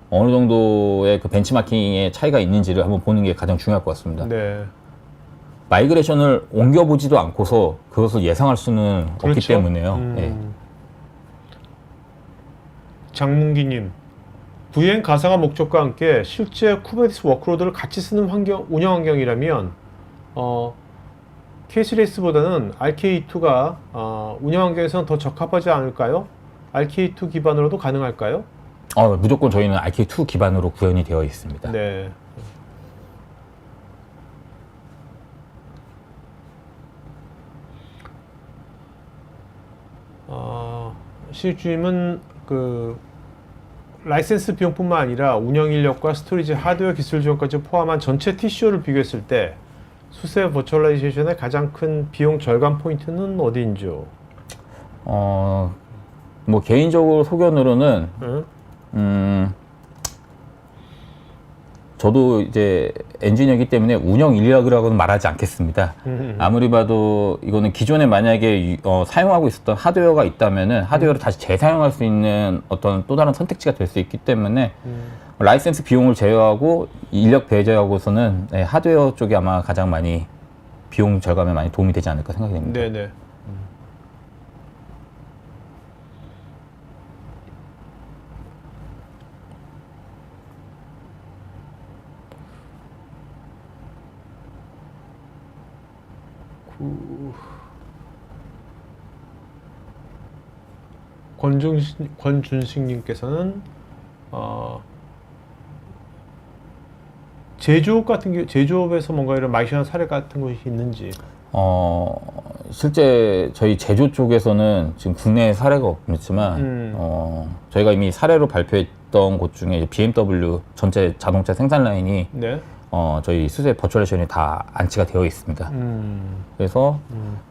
어느 정도의 그 벤치마킹의 차이가 있는지를 한번 보는 게 가장 중요할 것 같습니다. 네. 마이그레이션을 옮겨보지도 않고서 그것을 예상할 수는 없기 그렇죠. 때문에요. 예. 장문기님, VM 가상화 목적과 함께 실제 쿠버네티스 워크로드를 같이 쓰는 운영 환경이라면 K3S보다는 RK2가 운영 환경에서는 더 적합하지 않을까요? RK2 기반으로도 가능할까요? 무조건 저희는 RK2 기반으로 구현이 되어 있습니다. 네. 신입주임은 그 라이센스 비용뿐만 아니라 운영 인력과 스토리지 하드웨어 기술 지원까지 포함한 전체 TCO를 비교했을 때 수세 버추얼라이제이션의 가장 큰 비용 절감 포인트는 어디인지요? 뭐 개인적으로 소견으로는 저도 이제 엔지니어이기 때문에 운영 인력이라고는 말하지 않겠습니다. 아무리 봐도 이거는 기존에 만약에 사용하고 있었던 하드웨어가 있다면은 하드웨어를 다시 재사용할 수 있는 어떤 또 다른 선택지가 될 수 있기 때문에 라이센스 비용을 제외하고 인력 배제하고서는 하드웨어 쪽이 아마 가장 많이 비용 절감에 많이 도움이 되지 않을까 생각이 됩니다. 네네. 권준식님께서는 제조업 같은 제조업에서 뭔가 이런 마이션한 사례 같은 것이 있는지. 실제 저희 제조 쪽에서는 지금 국내에 사례가 없지만 저희가 이미 사례로 발표했던 곳 중에 BMW 전체 자동차 생산 라인이 네. 저희 수세 버추얼레이션이 다 안치가 되어 있습니다. 그래서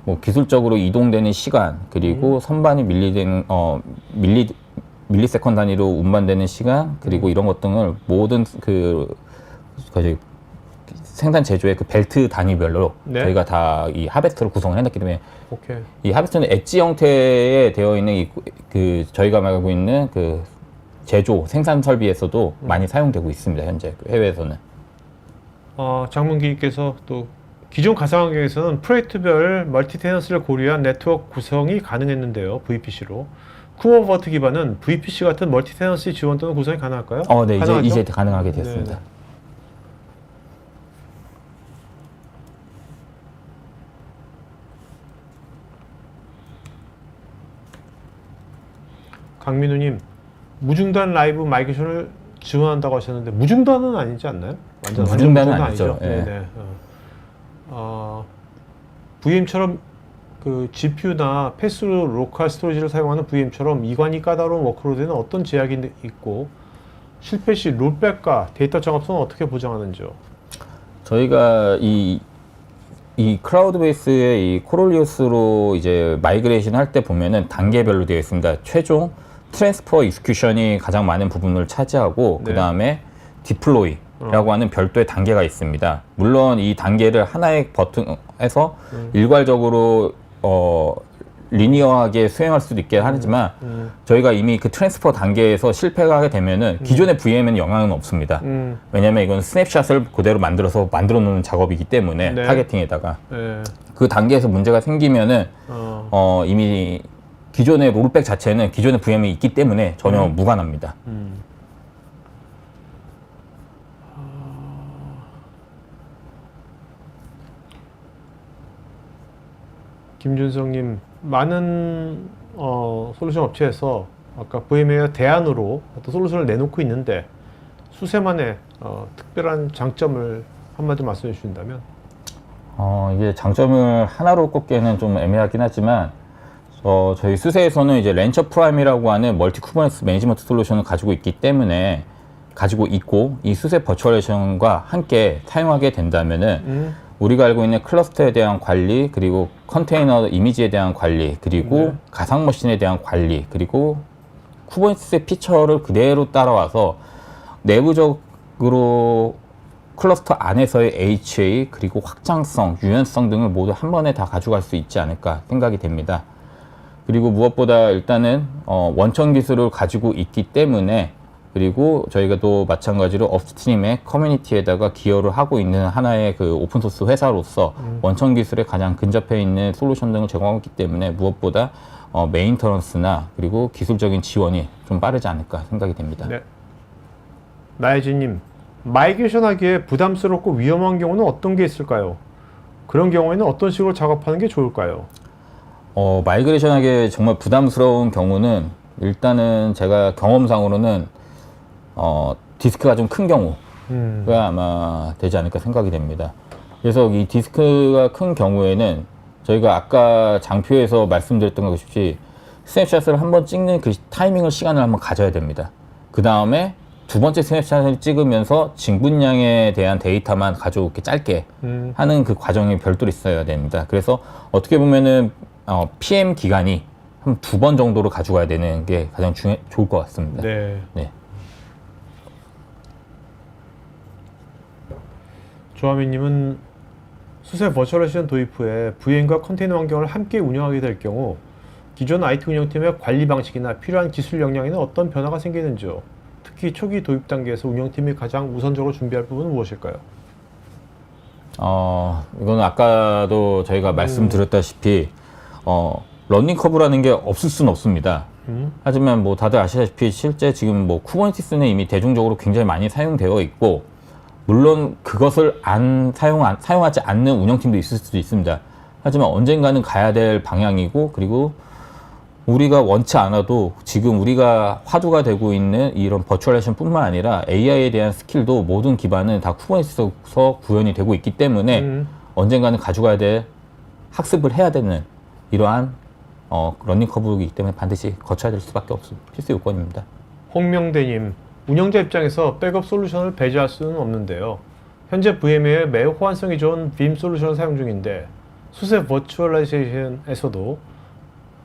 뭐 기술적으로 이동되는 시간 그리고 선반이 밀리세컨 단위로 운반되는 시간 그리고 이런 것 등을 모든 그 생산 제조의 그 벨트 단위별로 네. 저희가 다 이 하베스터를 구성을 해놨기 때문에 오케이. 이 하베스터는 엣지 형태에 되어 있는 그 저희가 말하고 있는 그 제조 생산 설비에서도 많이 사용되고 있습니다. 현재 해외에서는. 장문기님께서 또 기존 가상 환경에서는 프로젝트별 멀티 테넌스를 고려한 네트워크 구성이 가능했는데요. VPC로. 쿠버버트 기반은 VPC 같은 멀티 테넌시 지원 또는 구성이 가능할까요? 네, 가능하죠? 이제 가능하게 됐습니다. 네네. 강민우님, 무중단 라이브 마이그레이션을 지원한다고 하셨는데 무중단은 아니지 않나요? 완전 무중단은 아니죠. 아니죠. 예. 네네. VM처럼 그 GPU나 패스로 로컬 스토리지를 사용하는 VM처럼 이관이 까다로운 워크로드에는 어떤 제약이 있고 실패 시 롤백과 데이터 정합성은 어떻게 보장하는지요? 저희가 이 클라우드 베이스의 이 코롤리우스로 이제 마이그레이션 할 때 보면은 단계별로 되어 있습니다. 최종 트랜스퍼 익스큐션이 가장 많은 부분을 차지하고 네. 그 다음에 디플로이 라고 하는 별도의 단계가 있습니다. 물론 이 단계를 하나의 버튼에서 일괄적으로 리니어하게 수행할 수도 있긴 하지만 저희가 이미 그 트랜스퍼 단계에서 실패가 하게 되면은 기존의 VM에는 영향은 없습니다. 왜냐면 이건 스냅샷을 그대로 만들어 놓는 작업이기 때문에 네. 타겟팅에다가 네. 그 단계에서 문제가 생기면은 이미 기존의 롤백 자체는 기존의 VM이 있기 때문에 전혀 무관합니다. 김준성님, 많은 솔루션 업체에서 아까 VM웨어 대안으로 어떤 솔루션을 내놓고 있는데 수세만의 특별한 장점을 한마디 말씀해 주신다면? 이게 장점을 하나로 꼽기에는 좀 애매하긴 하지만 저희 수세에서는 이제 렌처 프라임이라고 하는 멀티 쿠버네티스 매니지먼트 솔루션을 가지고 있고 이 수세 버추얼레이션과 함께 사용하게 된다면은 우리가 알고 있는 클러스터에 대한 관리, 그리고 컨테이너 이미지에 대한 관리, 그리고 가상 머신에 대한 관리, 그리고 쿠버네티스의 피처를 그대로 따라와서 내부적으로 클러스터 안에서의 HA, 그리고 확장성, 유연성 등을 모두 한 번에 다 가져갈 수 있지 않을까 생각이 됩니다. 그리고 무엇보다 일단은 원천 기술을 가지고 있기 때문에, 그리고 저희가 또 마찬가지로 업스트림의 커뮤니티에다가 기여를 하고 있는 하나의 그 오픈소스 회사로서 원천 기술에 가장 근접해 있는 솔루션 등을 제공하고 있기 때문에 무엇보다 메인터넌스나 그리고 기술적인 지원이 좀 빠르지 않을까 생각이 됩니다. 네. 나혜진님, 마이그레이션 하기에 부담스럽고 위험한 경우는 어떤 게 있을까요? 그런 경우에는 어떤 식으로 작업하는 게 좋을까요? 마이그레이션 하기에 정말 부담스러운 경우는 일단은 제가 경험상으로는 디스크가 좀 큰 경우가 아마 되지 않을까 생각이 됩니다. 그래서 이 디스크가 큰 경우에는 저희가 아까 장표에서 말씀드렸던 것이 스냅샷을 한번 찍는 그 타이밍을 시간을 한번 가져야 됩니다. 그 다음에 두 번째 스냅샷을 찍으면서 징분량에 대한 데이터만 가져오게 짧게 하는 그 과정이 별도로 있어야 됩니다. 그래서 어떻게 보면은 PM 기간이 한 2번 정도로 가져가야 되는 게 가장 좋을 것 같습니다. 네. 네. 조아미님은 수세 버추얼레이션 도입 후에 VM과 컨테이너 환경을 함께 운영하게 될 경우 기존 IT 운영팀의 관리 방식이나 필요한 기술 역량에는 어떤 변화가 생기는지요? 특히 초기 도입 단계에서 운영팀이 가장 우선적으로 준비할 부분은 무엇일까요? 이거는 아까도 저희가 말씀드렸다시피 러닝 커브라는 게 없을 수는 없습니다. 하지만 뭐 다들 아시다시피 실제 지금 뭐 쿠버네티스는 이미 대중적으로 굉장히 많이 사용되어 있고, 물론 그것을 사용하지 않는 운영팀도 있을 수도 있습니다. 하지만 언젠가는 가야 될 방향이고, 그리고 우리가 원치 않아도 지금 우리가 화두가 되고 있는 이런 버추얼레이션 뿐만 아니라 AI에 대한 스킬도 모든 기반은 다 쿠버네티스에서 구현이 되고 있기 때문에 언젠가는 가져가야 될, 학습을 해야 되는 이러한 러닝 커브이기 때문에 반드시 거쳐야 될 수밖에 없는 필수 요건입니다. 홍명대님, 운영자 입장에서 백업 솔루션을 배제할 수는 없는데요. 현재 VM에 매우 호환성이 좋은 빔 솔루션을 사용 중인데 수세 버추얼라이제이션에서도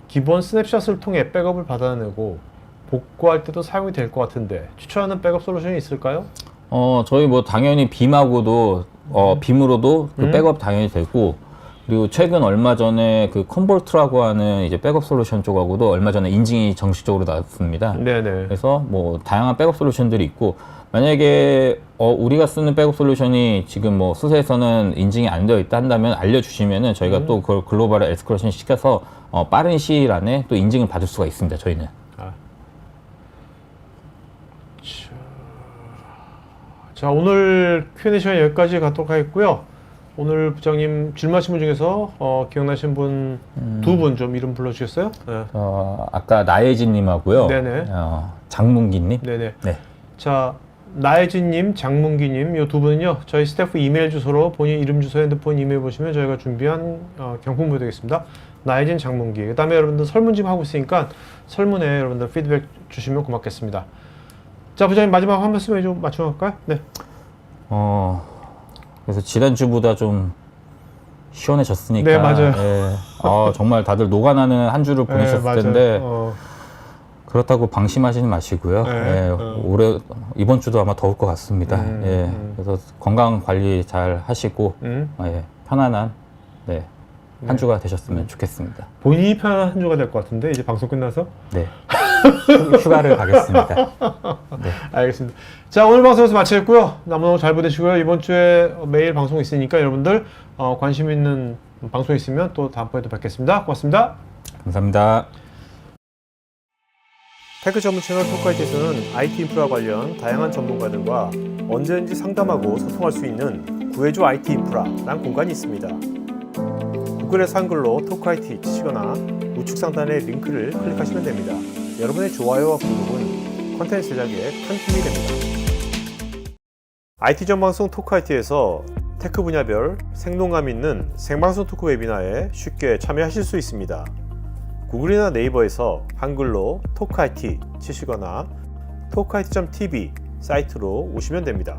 기본 스냅샷을 통해 백업을 받아내고 복구할 때도 사용이 될 것 같은데 추천하는 백업 솔루션이 있을까요? 저희 뭐 당연히 빔하고도 빔으로도 그 백업 당연히 되고, 그리고 최근 얼마 전에 그 컴볼트라고 하는 이제 백업 솔루션 쪽하고도 얼마 전에 인증이 정식적으로 나왔습니다. 네네. 그래서 뭐 다양한 백업 솔루션들이 있고, 만약에 우리가 쓰는 백업 솔루션이 지금 뭐 수세에서는 인증이 안 되어 있다 한다면 알려주시면은 저희가 또 그걸 글로벌에 에스컬레이션 시켜서 빠른 시일 안에 또 인증을 받을 수가 있습니다. 저희는. 자, 오늘 Q&A 시간 여기까지 갖도록 하겠고요. 오늘 부장님 질문하신 분 중에서 기억나신 분 두 분 좀 이름 불러주겠어요? 네. 아까 나혜진님하고요. 네네. 장문기님. 네네. 네. 자, 나혜진님, 장문기님 이 두 분은요 저희 스태프 이메일 주소로 본인 이름, 주소, 핸드폰, 이메일 보시면 저희가 준비한 경품이 되겠습니다. 나혜진, 장문기. 그 다음에 여러분들 설문지금 하고 있으니까 설문에 여러분들 피드백 주시면 고맙겠습니다. 자, 부장님 마지막 한 말씀 좀 맞춰볼까요? 네. 그래서 지난주보다 좀 시원해졌으니까. 네, 맞아요. 예. 정말 다들 녹아나는 한 주를 보내셨을 네, 텐데 그렇다고 방심하지는 마시고요. 네. 예, 올해 이번 주도 아마 더울 것 같습니다. 예, 그래서 건강 관리 잘 하시고 예, 편안한 네, 한 주가 되셨으면 좋겠습니다. 본인이 편한 한 주가 될 것 같은데 이제 방송 끝나서 네, 휴가를 가겠습니다. 네. 알겠습니다. 자, 오늘 방송에서 마치겠고요. 너무너무 잘 보내시고요. 이번 주에 매일 방송 있으니까 여러분들 관심 있는 방송 있으면 또 다음번에도 뵙겠습니다. 고맙습니다. 감사합니다. 테크 전문 채널 토크아이티에서는 IT 인프라 관련 다양한 전문가들과 언제든지 상담하고 소통할 수 있는 구해줘 IT 인프라라는 공간이 있습니다. 구글에서 한글로 토크아이티 치시거나 우측 상단의 링크를 클릭하시면 됩니다. 여러분의 좋아요와 구독은 컨텐츠 제작에 큰 힘이 됩니다. IT 전방송 토크아이티에서 테크 분야별 생동감 있는 생방송 토크 웨비나에 쉽게 참여하실 수 있습니다. 구글이나 네이버에서 한글로 토크IT 치시거나 토크IT.tv 사이트로 오시면 됩니다.